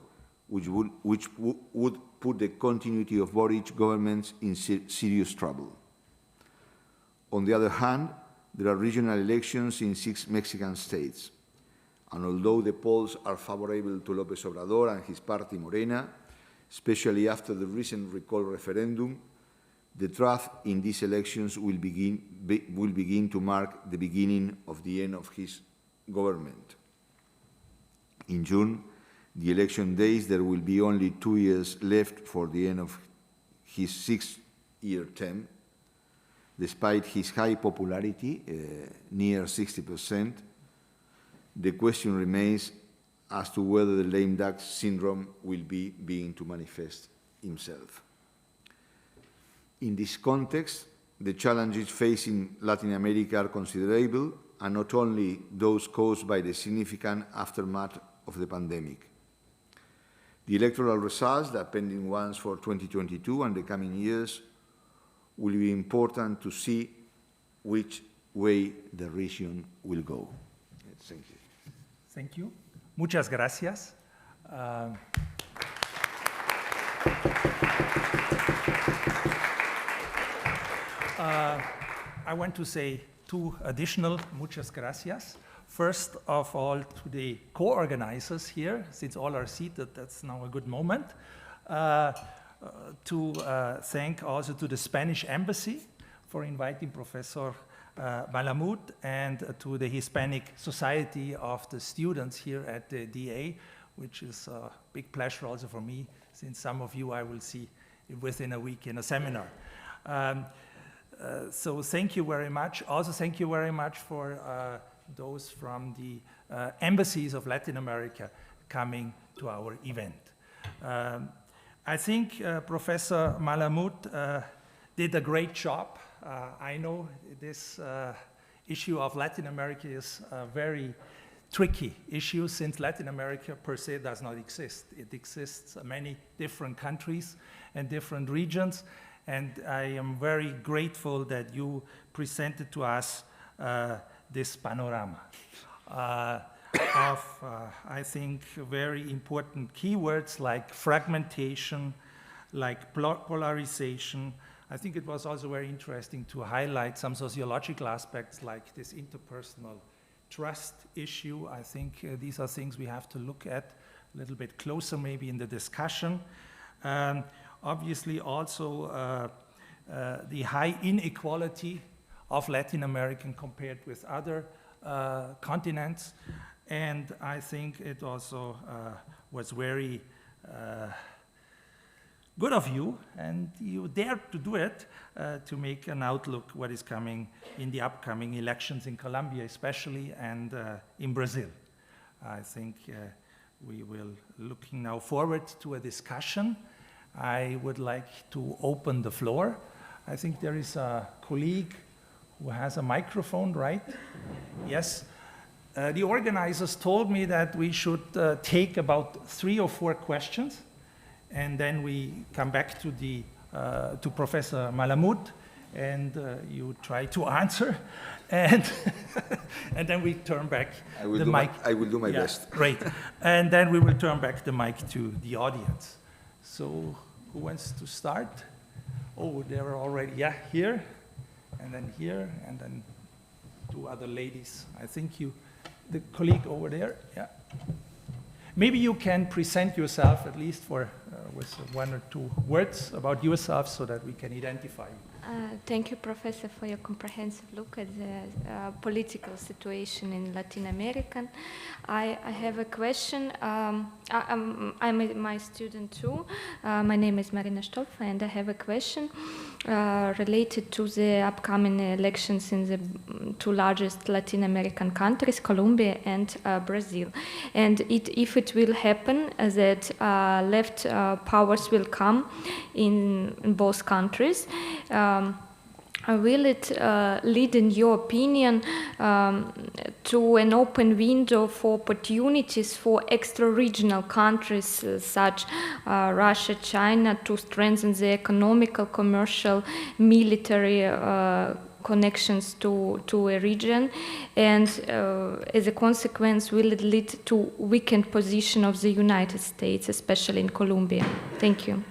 which would put the continuity of Boric governments in serious trouble. On the other hand, there are regional elections in 6 Mexican states, and although the polls are favorable to López Obrador and his party Morena, especially after the recent recall referendum, the draft in these elections will begin to mark the beginning of the end of his government. In June, the election days, there will be only 2 years left for the end of his 6-year term. Despite his high popularity, near 60%, the question remains as to whether the lame duck syndrome will be beginning to manifest himself. In this context, the challenges facing Latin America are considerable, and not only those caused by the significant aftermath of the pandemic. The electoral results, the pending ones for 2022 and the coming years, will be important to see which way the region will go. Thank you. Thank you. Muchas gracias. I want to say 2 additional muchas gracias. First of all, to the co-organizers here, since all are seated, that's now a good moment. To thank also to the Spanish Embassy for inviting Professor Malamud, and to the Hispanic Society of the Students here at the DA, which is a big pleasure also for me, since some of you I will see within a week in a seminar. So thank you very much. Also thank you very much for those from the embassies of Latin America coming to our event. I think Professor Malamud did a great job. I know this issue of Latin America is a very tricky issue, since Latin America per se does not exist. It exists in many different countries and different regions, and I am very grateful that you presented to us this panorama of, I think, very important keywords like fragmentation, like polarization. I think it was also very interesting to highlight some sociological aspects like this interpersonal trust issue. I think these are things we have to look at a little bit closer maybe in the discussion. Obviously also the high inequality of Latin America compared with other continents. And I think it also was very good of you, and you dared to do it, to make an outlook what is coming in the upcoming elections in Colombia especially, and in Brazil. I think we will looking now forward to a discussion. I would like to open the floor. I think there is a colleague who has a microphone, right? Yes. The organizers told me that we should take about 3 or 4 questions, and then we come back to the to Professor Malamud, and you try to answer, and and then we turn back the mic. I will do my best. Great. And then we will turn back the mic to the audience. So who wants to start? Oh, they are already, here, and then here, and then two other ladies. I think you, the colleague over there, Maybe you can present yourself at least for with one or two words about yourself so that we can identify you. Thank you, Professor, for your comprehensive look at the political situation in Latin America. I have a question. I'm my student too. My name is Marina Stolfa, and I have a question related to the upcoming elections in the two largest Latin American countries, Colombia and Brazil. And if it will happen that left powers will come in both countries, will it lead, in your opinion, to an open window for opportunities for extra-regional countries such Russia, China, to strengthen the economical, commercial, military connections to a region? And as a consequence, will it lead to weakened position of the United States, especially in Colombia? Thank you.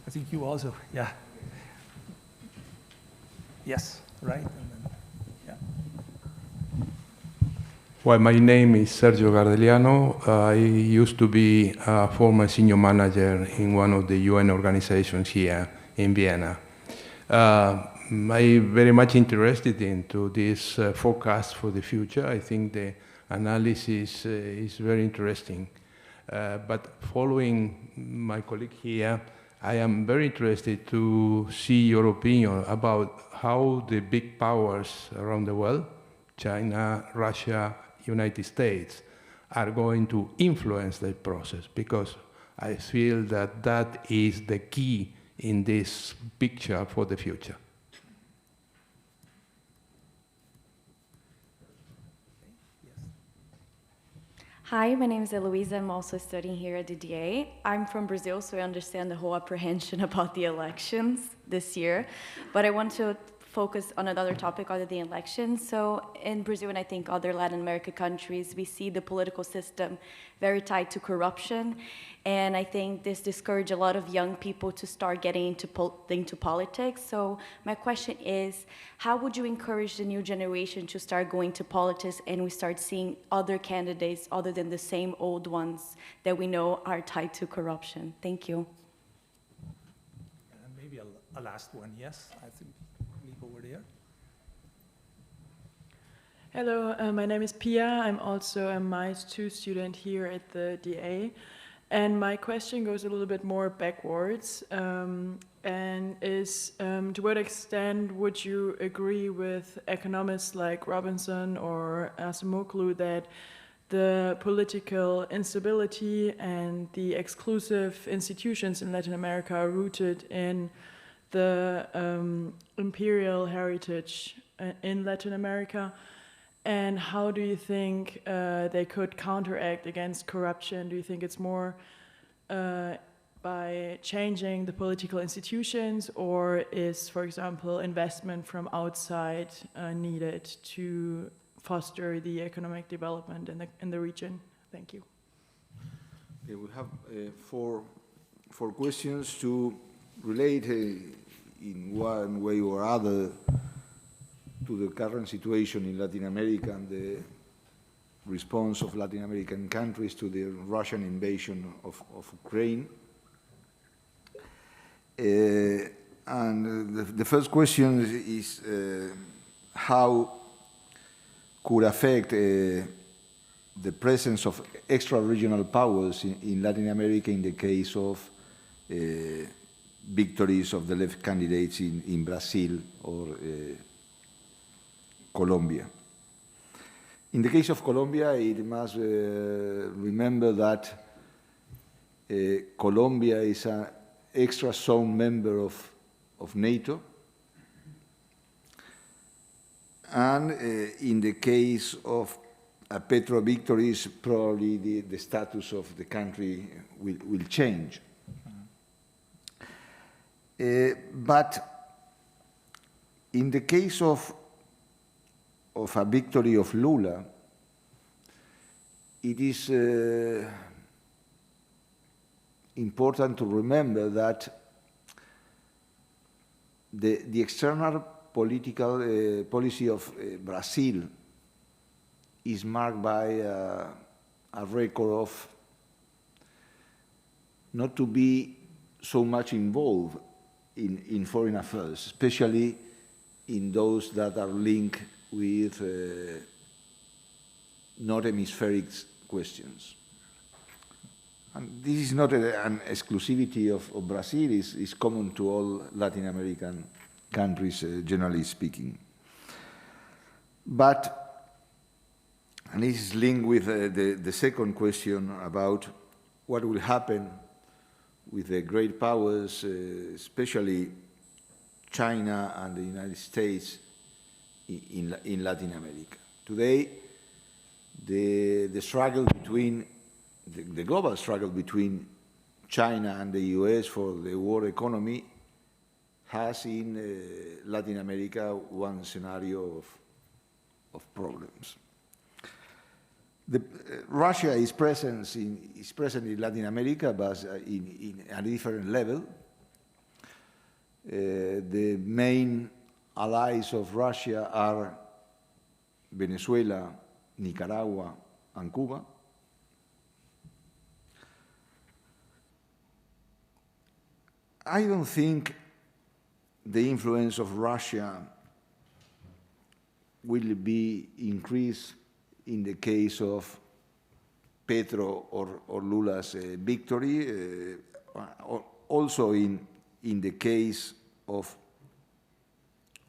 I think you also, Yes, right. And then, Well, my name is Sergio Gardeliano. I used to be a former senior manager in one of the UN organizations here in Vienna. I'm very much interested into this forecast for the future. I think the analysis is very interesting. But following my colleague here, I am very interested to see your opinion about how the big powers around the world, China, Russia, United States, are going to influence that process, because I feel that that is the key in this picture for the future. Hi, my name is Eloisa. I'm also studying here at the DA. I'm from Brazil, so I understand the whole apprehension about the elections this year. But I want to focus on another topic other than the elections. So in Brazil, and I think other Latin American countries, we see the political system very tied to corruption. And I think this discourages a lot of young people to start getting into politics. So my question is, how would you encourage the new generation to start going to politics and we start seeing other candidates other than the same old ones that we know are tied to corruption? Thank you. And maybe a last one, yes, I think. Over there. Hello, my name is Pia. I'm also a MICE 2 student here at the DA. And my question goes a little bit more backwards and is, to what extent would you agree with economists like Robinson or Acemoglu that the political instability and the exclusive institutions in Latin America are rooted in the imperial heritage in Latin America, and how do you think they could counteract against corruption? Do you think it's more by changing the political institutions, or is, for example, investment from outside needed to foster the economic development in the region? Thank you. Okay, we have four questions to relate in one way or other to the current situation in Latin America and the response of Latin American countries to the Russian invasion of Ukraine. And the first question is how could affect the presence of extra-regional powers in Latin America in the case of victories of the left candidates in Brazil or Colombia. In the case of Colombia, it must remember that Colombia is an extra zone member of NATO. And in the case of a Petro victory, probably the status of the country will change. But in the case of a victory of Lula, it is important to remember that the external political policy of Brazil is marked by a record of not to be so much involved in foreign affairs, especially in those that are linked with not hemispheric questions. And this is not an exclusivity of Brazil, it's common to all Latin American countries, generally speaking. But, and this is linked with the second question about what will happen with the great powers, especially China and the United States in Latin America. Today, the struggle between, the global struggle between China and the US for the world economy has in Latin America one scenario of problems. Russia is present in Latin America, but in a different level. The main allies of Russia are Venezuela, Nicaragua, and Cuba. I don't think the influence of Russia will be increased in the case of Petro or Lula's victory, also in the case of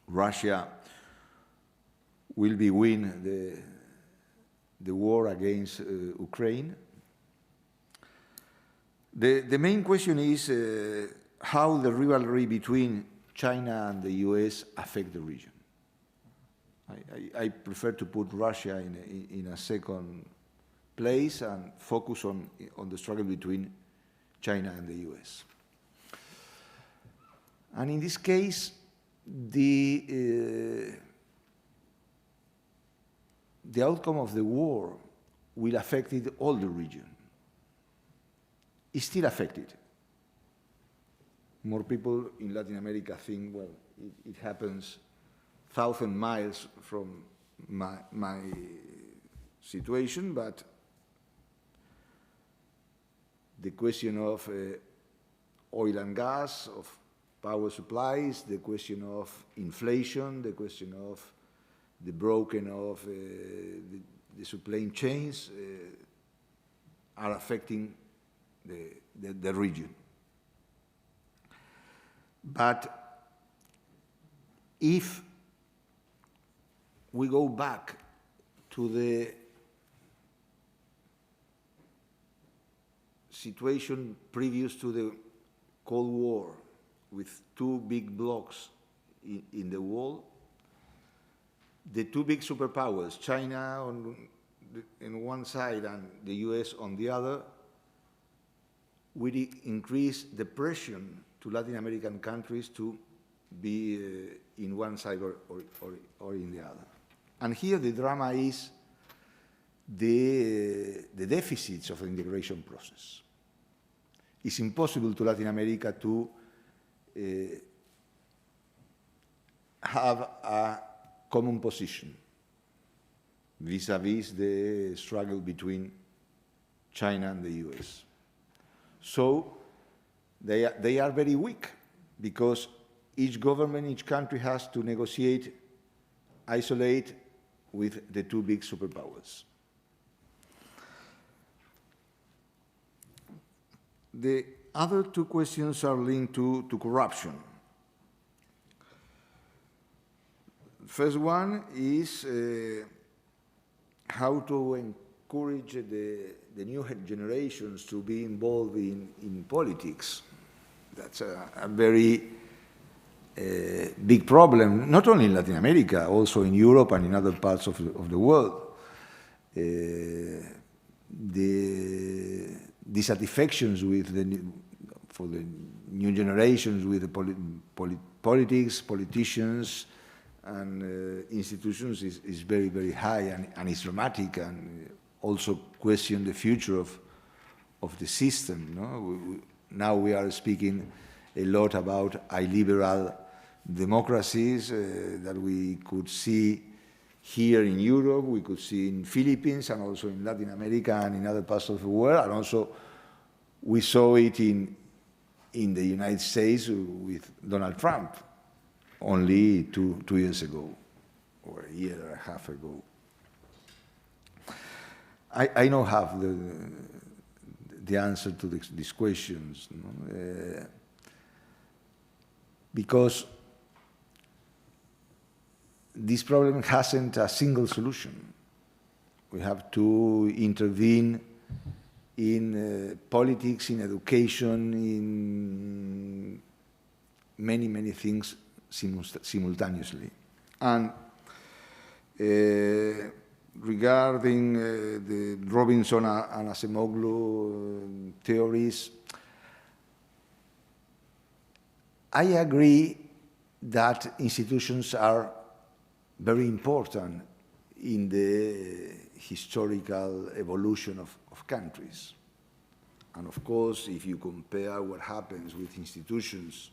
Russia will be win the war against Ukraine. The main question is how the rivalry between China and the US affect the region. I prefer to put Russia in a second place and focus on the struggle between China and the US. And in this case, the outcome of the war will affect all the region. It's still affected. More people in Latin America think, well, it happens 1,000 miles from my situation, but the question of oil and gas, of power supplies, the question of inflation, the question of the broken of the supply chains are affecting the region. But if we go back to the situation previous to the Cold War, with two big blocks in the world, the two big superpowers, China on one side and the US on the other, will increase the pressure to Latin American countries to be in one side or in the other. And here the drama is the deficits of the integration process. It's impossible to Latin America to have a common position vis-à-vis the struggle between China and the US. So they are very weak because each government, each country has to negotiate, isolate with the two big superpowers. The other two questions are linked to corruption. First one is how to encourage the new generations to be involved in politics. That's a very big problem, not only in Latin America, also in Europe and in other parts of the world. the dissatisfactions with for the new generations with the politics, politicians, and institutions is very, very high, and it's dramatic, and also question the future of the system. No? Now we are speaking a lot about illiberal democracies that we could see here in Europe, we could see in Philippines, and also in Latin America and in other parts of the world, and also we saw it in the United States with Donald Trump only two years ago, or a year and a half ago. I don't have the answer to these questions, no? Because this problem hasn't a single solution. We have to intervene in politics, in education, in many, many things simultaneously. And regarding the Robinson and Acemoglu theories, I agree that institutions are very important in the historical evolution of countries. And of course, if you compare what happens with institutions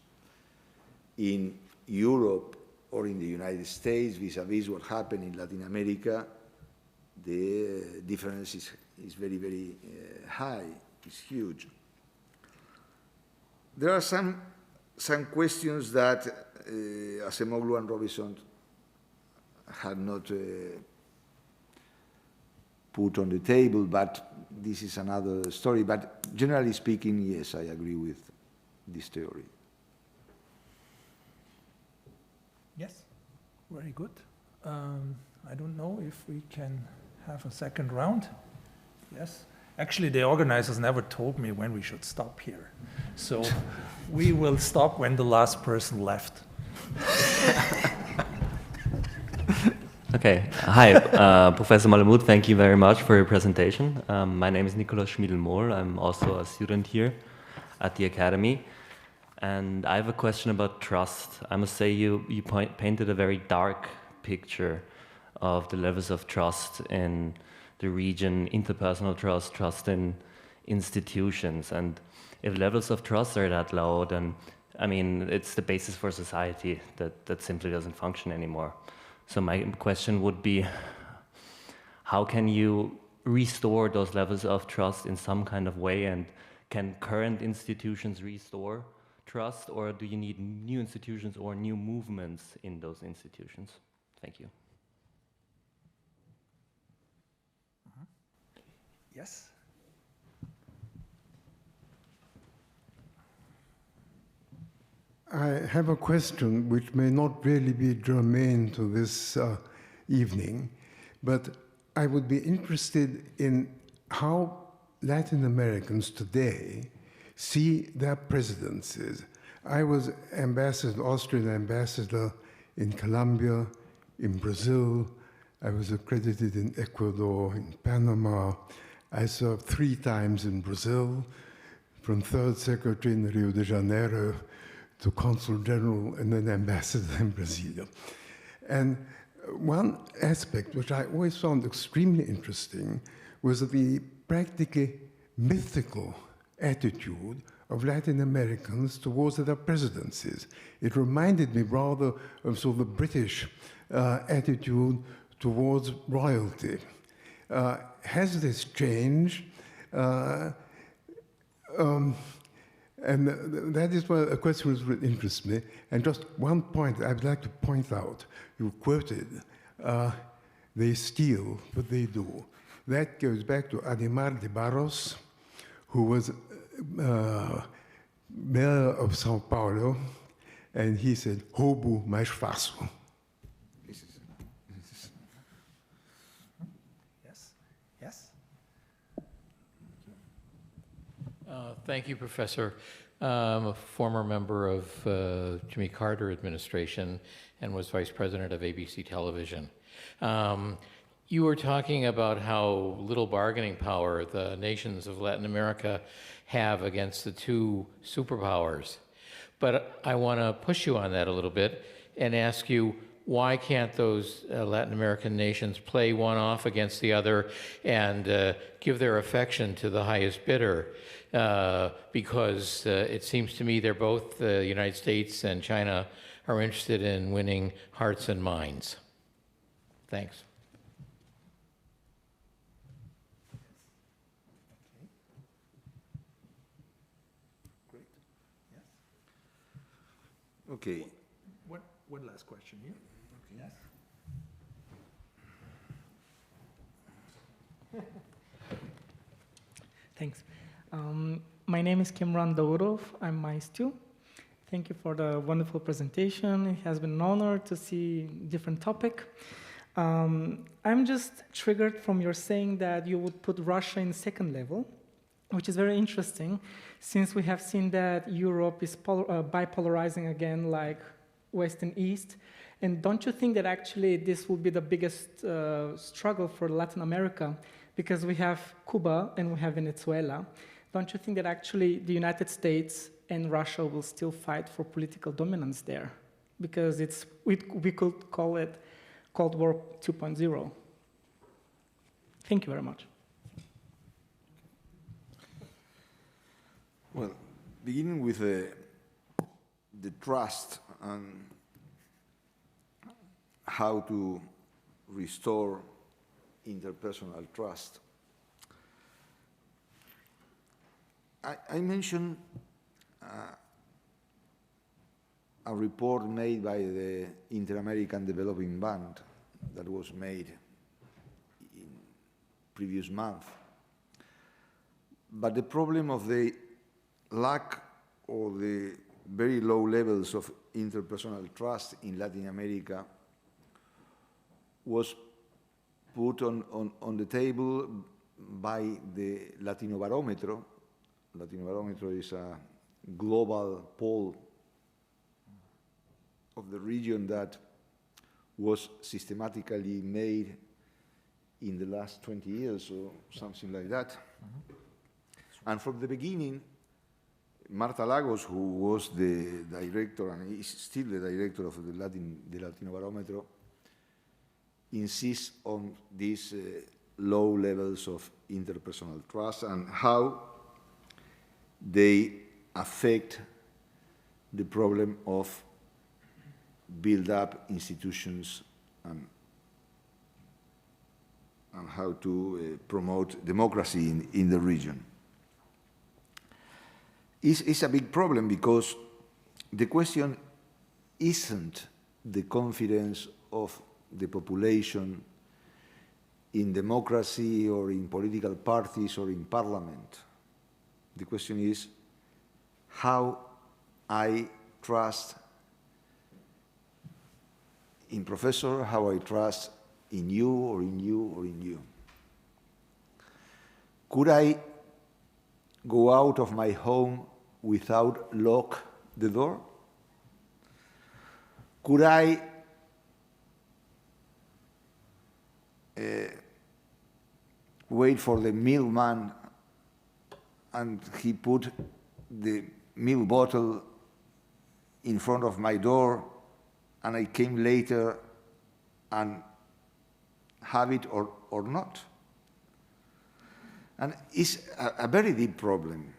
in Europe or in the United States vis-à-vis what happened in Latin America, the difference is very, very high, it's huge. There are some questions that Acemoglu and Robinson had not put on the table, but this is another story. But generally speaking, yes, I agree with this theory. Yes, very good. I don't know if we can have a second round. Yes. Actually, the organizers never told me when we should stop here. So we will stop when the last person left. Okay. Hi, Professor Malamud. Thank you very much for your presentation. My name is Nicolas Schmiedel-Mohl. I'm also a student here at the Academy. And I have a question about trust. I must say you painted a very dark picture of the levels of trust in the region, interpersonal trust, trust in institutions. And if levels of trust are that low, then, I mean, it's the basis for society that simply doesn't function anymore. So my question would be, how can you restore those levels of trust in some kind of way? And can current institutions restore trust, or do you need new institutions or new movements in those institutions? Thank you. Yes. I have a question which may not really be germane to this evening, but I would be interested in how Latin Americans today see their presidencies. I was Austrian ambassador in Colombia, in Brazil. I was accredited in Ecuador, in Panama. I served 3 times in Brazil, from 3rd secretary in Rio de Janeiro to consul general and then ambassador in Brasilia. And one aspect which I always found extremely interesting was the practically mythical attitude of Latin Americans towards their presidencies. It reminded me rather of sort of the British attitude towards royalty. Has this changed? And that is why a question which interests me. And just one point I'd like to point out. You quoted, they steal, but they do. That goes back to Ademar de Barros, who was mayor of São Paulo, and he said, roubo mais fácil. Thank you, Professor. I'm a former member of Jimmy Carter administration and was vice president of ABC Television. You were talking about how little bargaining power the nations of Latin America have against the two superpowers. But I want to push you on that a little bit and ask you, why can't those Latin American nations play one off against the other and give their affection to the highest bidder? Because it seems to me they're both, the United States and China, are interested in winning hearts and minds. Thanks. Okay. One last question here. Okay. Yes. Thanks. My name is Kimran Daurov. I'm MICE 2. Thank you for the wonderful presentation. It has been an honor to see different topic. I'm just triggered from your saying that you would put Russia in second level, which is very interesting, since we have seen that Europe is bipolarizing again, like West and East. And don't you think that actually this will be the biggest struggle for Latin America? Because we have Cuba and we have Venezuela. Don't you think that actually the United States and Russia will still fight for political dominance there? Because we could call it Cold War 2.0. Thank you very much. Well, beginning with the trust and how to restore interpersonal trust. I mentioned a report made by the Inter-American Development Bank that was made in previous month. But the problem of the lack or the very low levels of interpersonal trust in Latin America was put on the table by the Latino Barometro. Latino Barometro is a global poll of the region that was systematically made in the last 20 years or something like that. Mm-hmm. And from the beginning, Marta Lagos, who was the director and is still the director of the Latino Barometro, insists on these low levels of interpersonal trust and how they affect the problem of build-up institutions and how to promote democracy in the region. It's a big problem because the question isn't the confidence of the population in democracy or in political parties or in parliament. The question is how I trust in professor, how I trust in you or in you or in you. Could I go out of my home without lock the door? Could I wait for the milkman and he put the milk bottle in front of my door and I came later and have it or not? And it's a very deep problem.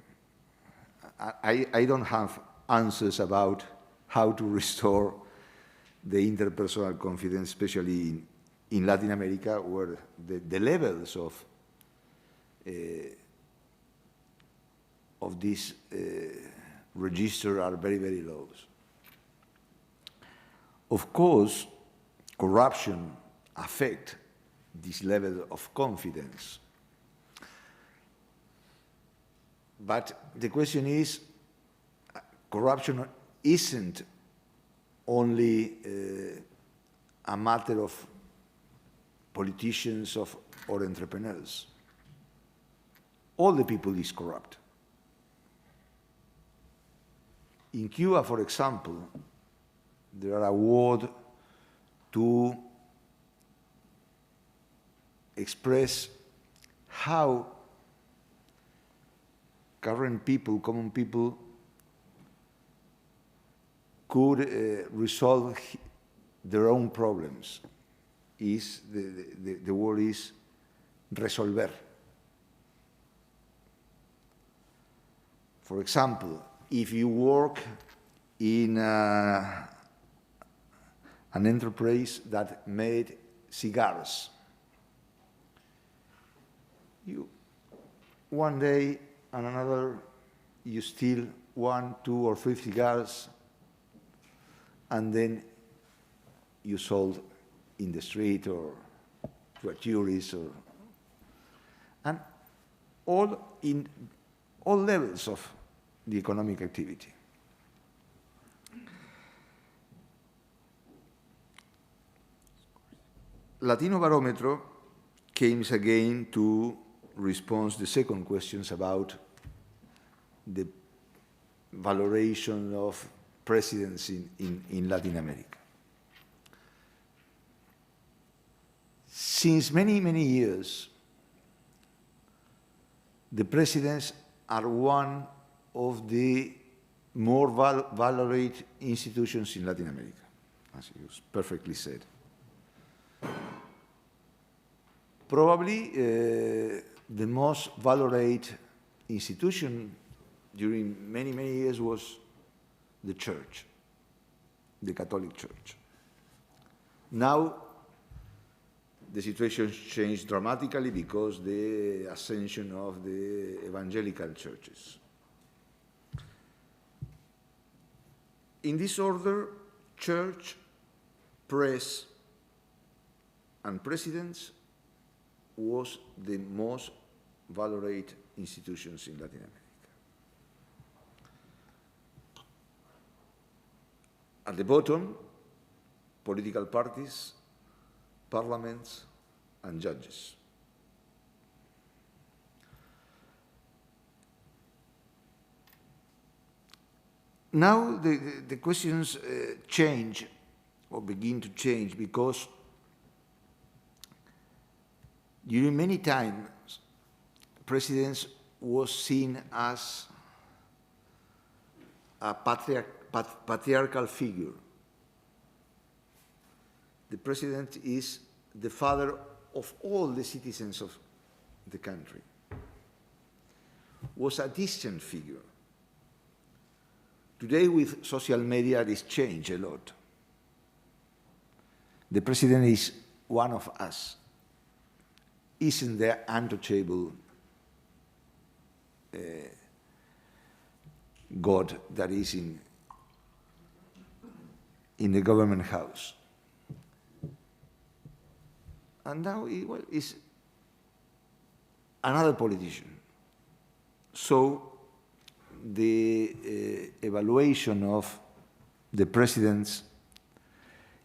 I don't have answers about how to restore the interpersonal confidence, especially in Latin America, where the levels of this register are very, very low. Of course, corruption affects this level of confidence. But the question is, corruption isn't only a matter of politicians or entrepreneurs. All the people is corrupt. In Cuba, for example, there are awards to express how current people, common people, could resolve their own problems. The word is resolver. For example, if you work in an enterprise that made cigars, one day and another you steal 1, 2, or 3 cigars, and then you sold in the street or to a tourist, and all in all levels of the economic activity. Latino Barometro came again to respond to the second questions about the valoration of presidents in Latin America. Since many, many years, the presidents are one of the more valued institutions in Latin America, as you perfectly said. Probably the most valued institution during many, many years was the church, the Catholic Church. Now, the situation changed dramatically because the ascension of the evangelical churches. In this order, church, press, and presidents was the most valued institutions in Latin America. At the bottom, political parties, parliaments, and judges. Now the questions change, or begin to change, because during many times, presidents was seen as a patriarchal figure. The president is the father of all the citizens of the country. Was a distant figure. Today, with social media, this changed a lot. The president is one of us. Isn't there untouchable God that is in the government house? And now he's another politician. So the evaluation of the presidents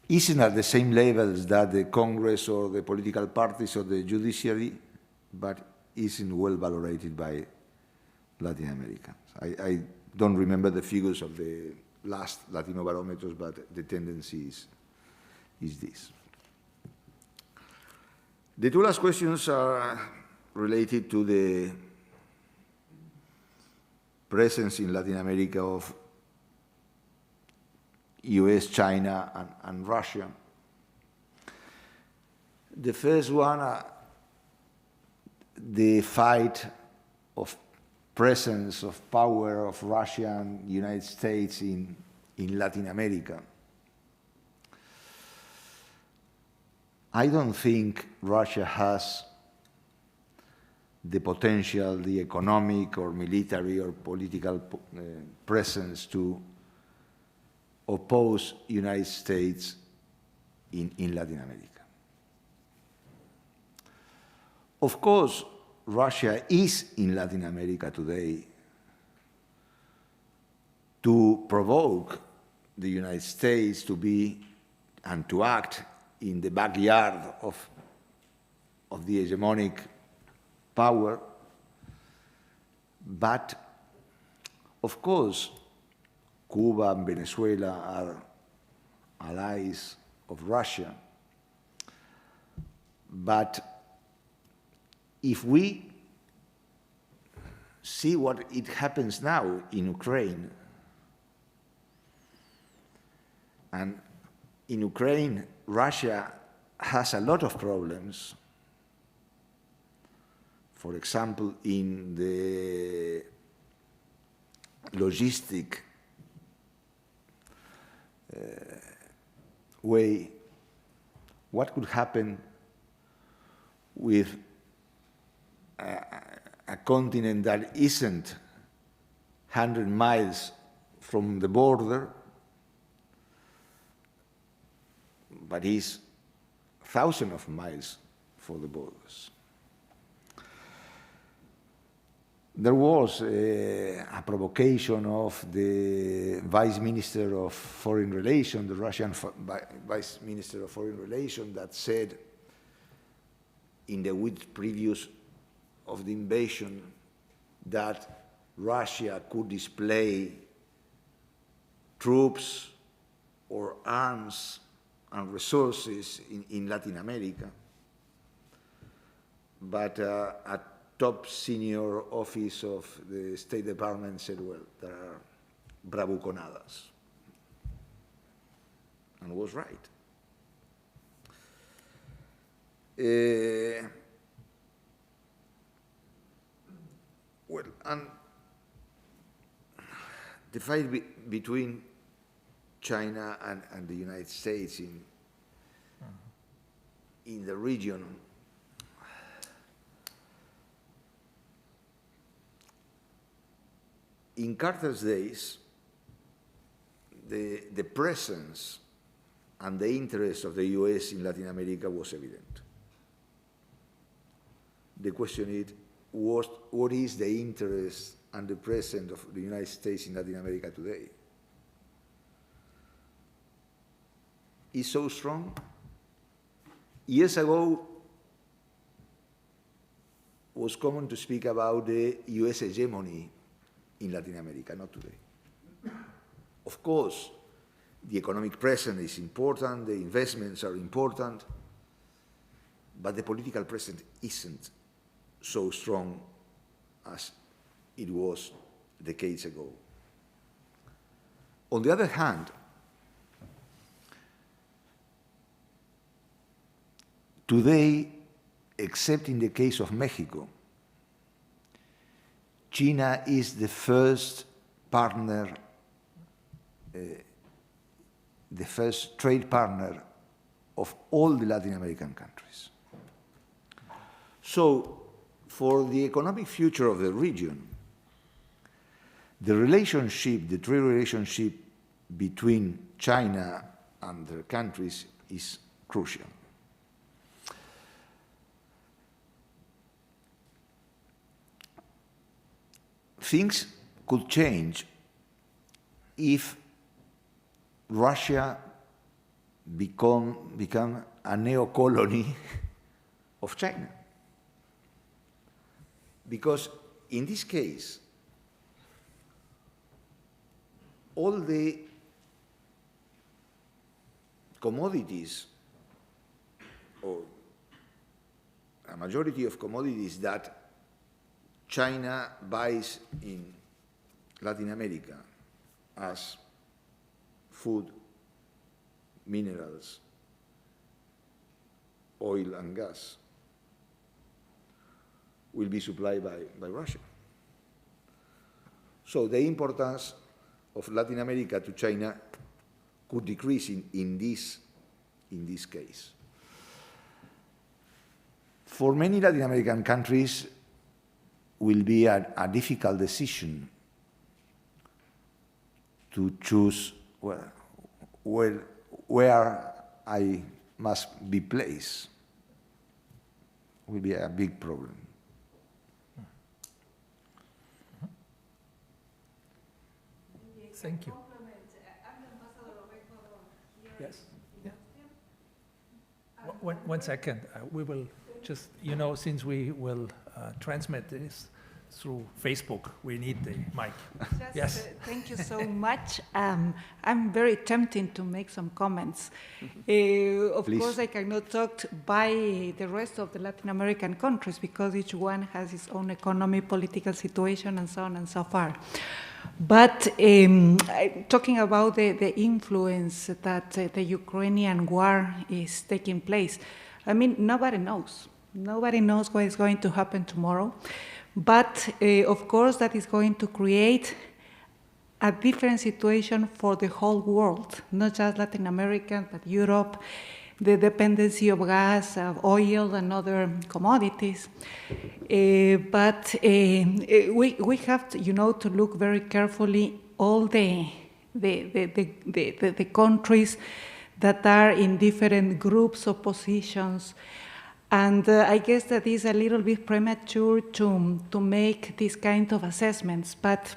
isn't at the same levels that the Congress or the political parties or the judiciary, but isn't well valorated by Latin Americans. I don't remember the figures of the last Latino barometers, but the tendency is this. The two last questions are related to the presence in Latin America of US, China, and Russia. The first one, the fight of presence of power of Russia and United States in Latin America. I don't think Russia has the potential, the economic or military or political presence to oppose United States in Latin America. Of course, Russia is in Latin America today to provoke the United States to be and to act in the backyard of the hegemonic power. But, of course, Cuba and Venezuela are allies of Russia. But if we see what it happens now in Ukraine, and in Ukraine, Russia has a lot of problems. For example, in the logistic way, what could happen with a continent that isn't 100 miles from the border, but is thousands of miles for the borders. There was a provocation of the Vice Minister of Foreign Relations, the Russian Vice Minister of Foreign Relations, that said in the week previous of the invasion that Russia could display troops or arms and resources in Latin America. But a top senior office of the State Department said, well, there are bravuconadas. And was right. Well, and the fight between China and the United States in the region, in Carter's days, the presence and the interest of the US in Latin America was evident. The question is, what is the interest and the presence of the United States in Latin America today? Is so strong? Years ago, it was common to speak about the US hegemony in Latin America, not today. Of course, the economic presence is important, the investments are important, but the political presence isn't so strong as it was decades ago. On the other hand, today, except in the case of Mexico, China is the first partner, the first trade partner of all the Latin American countries. So, for the economic future of the region, the relationship, the trade relationship between China and their countries is crucial. Things could change if Russia become a neo-colony of China. Because in this case, all the commodities, or a majority of commodities that China buys in Latin America as food, minerals, oil and gas, will be supplied by Russia. So the importance of Latin America to China could decrease in this case. For many Latin American countries, will be a difficult decision to choose where I must be placed. Will be a big problem. Thank you. Yes. Yeah. One second. We will just, since we will transmit this, through Facebook. We need the mic. Just, Yes. Thank you so much. I'm very tempted to make some comments. Of Please. course, I cannot talk by the rest of the Latin American countries because each one has its own economy, political situation, and so on and so forth. But talking about the influence that the Ukrainian war is taking place, I mean, nobody knows. Nobody knows what is going to happen tomorrow. But, of course, that is going to create a different situation for the whole world, not just Latin America, but Europe, the dependency of gas, of oil, and other commodities. But we have to, to look very carefully all the countries that are in different groups or positions. And I guess that is a little bit premature to make these kind of assessments. But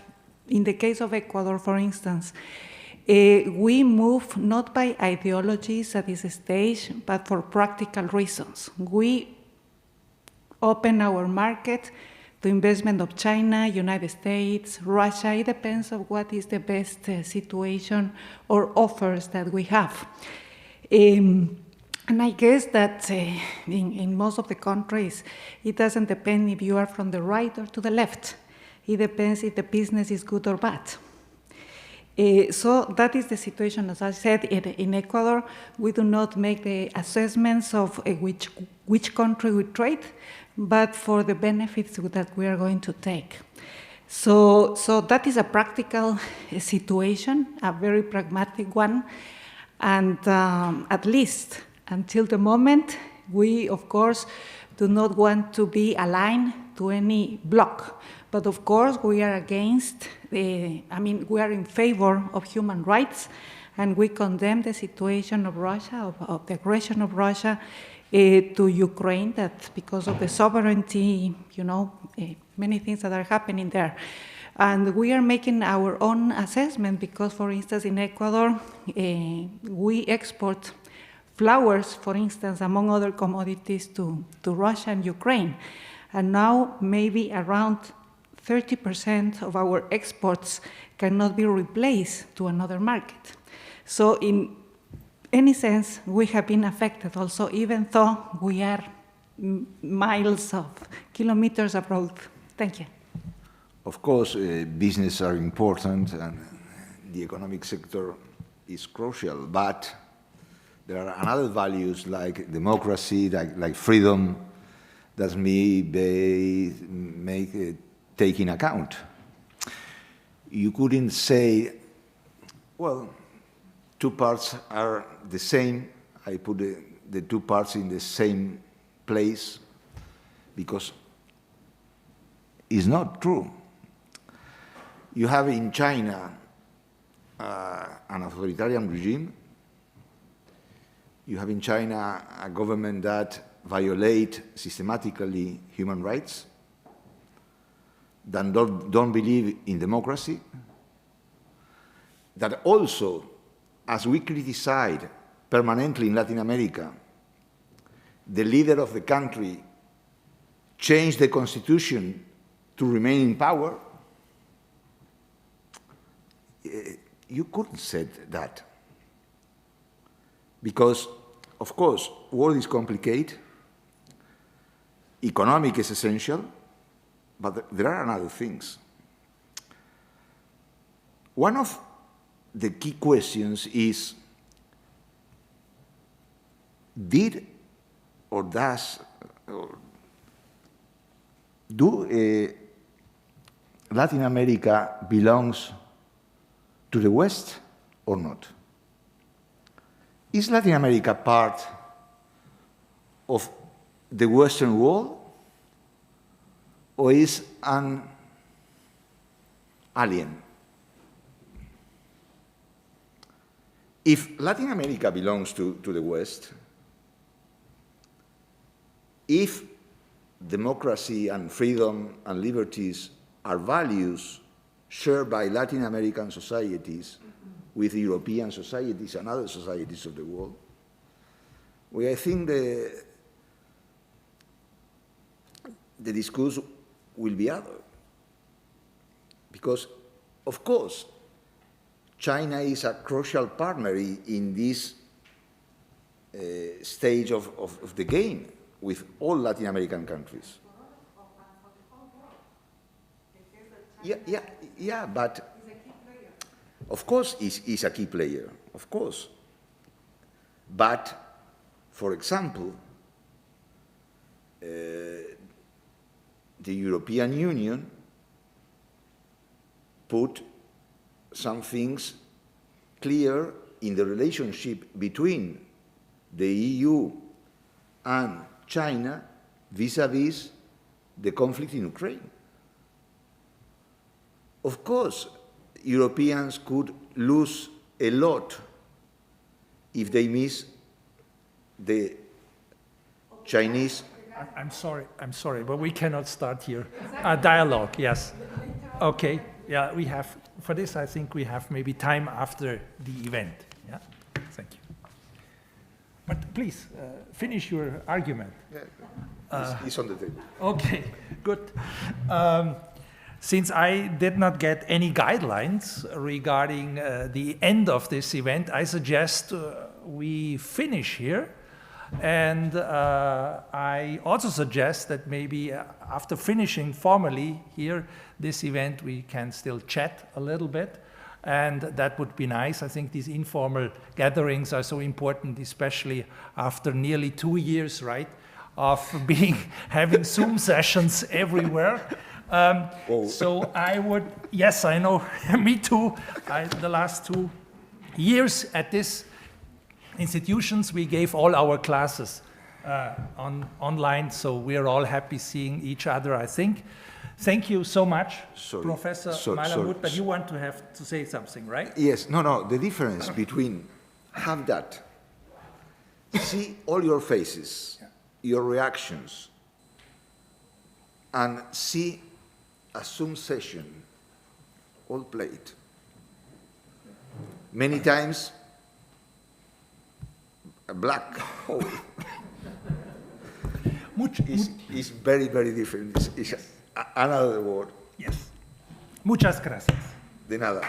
in the case of Ecuador, for instance, we move not by ideologies at this stage, but for practical reasons. We open our market to investment of China, United States, Russia. It depends on what is the best situation or offers that we have. And I guess that in most of the countries, it doesn't depend if you are from the right or to the left. It depends if the business is good or bad. So that is the situation. As I said, in Ecuador, we do not make the assessments of which country we trade, but for the benefits that we are going to take. So that is a practical situation, a very pragmatic one, and at least until the moment, we, of course, do not want to be aligned to any bloc. But of course, we are against, we are in favor of human rights, and we condemn the situation of Russia, of the aggression of Russia to Ukraine, that because of the sovereignty, many things that are happening there. And we are making our own assessment because, for instance, in Ecuador, we export flowers, for instance, among other commodities to Russia and Ukraine. And now maybe around 30% of our exports cannot be replaced to another market. So in any sense, we have been affected also, even though we are miles of kilometers abroad. Thank you. Of course, business are important and the economic sector is crucial, but there are another values like democracy, like freedom, that may take in account. You couldn't say, well, two parts are the same. I put the two parts in the same place because it's not true. You have in China an authoritarian regime. You have in China a government that violates systematically human rights, that don't believe in democracy, that also, as we criticize permanently in Latin America, the leader of the country changed the constitution to remain in power. You couldn't say that. Because, of course, world is complicated, economic is essential, but there are other things. One of the key questions is, did or does, or do Latin America belongs to the West or not? Is Latin America part of the Western world or is an alien? If Latin America belongs to the West, if democracy and freedom and liberties are values shared by Latin American societies with European societies and other societies of the world, well, I think the discourse will be other. Because, of course, China is a crucial partner in this stage of the game with all Latin American countries. Yeah, but of course is a key player, of course. But, for example, the European Union put some things clear in the relationship between the EU and China vis-à-vis the conflict in Ukraine. Of course, Europeans could lose a lot if they miss the Chinese. I'm sorry, but we cannot start here. A dialogue, yes. Okay, yeah, we have, for this I think we have maybe time after the event. Yeah, thank you. But please, finish your argument. Yeah, it's on the table. Okay, good. Since I did not get any guidelines regarding the end of this event, I suggest we finish here. And I also suggest that maybe after finishing formally here this event, we can still chat a little bit. And that would be nice. I think these informal gatherings are so important, especially after nearly 2 years, right, of having Zoom sessions everywhere. So I would, yes, I know, me too. The last 2 years at this institutions, we gave all our classes online, so we are all happy seeing each other, I think. Thank you so much, Professor Malamud, but you want to have to say something, right? Yes, no, the difference between have that, see all your faces, your reactions, and see a Zoom session, all played. Many times, a black hole is very, very different. It's another word. Yes. Muchas gracias. De nada.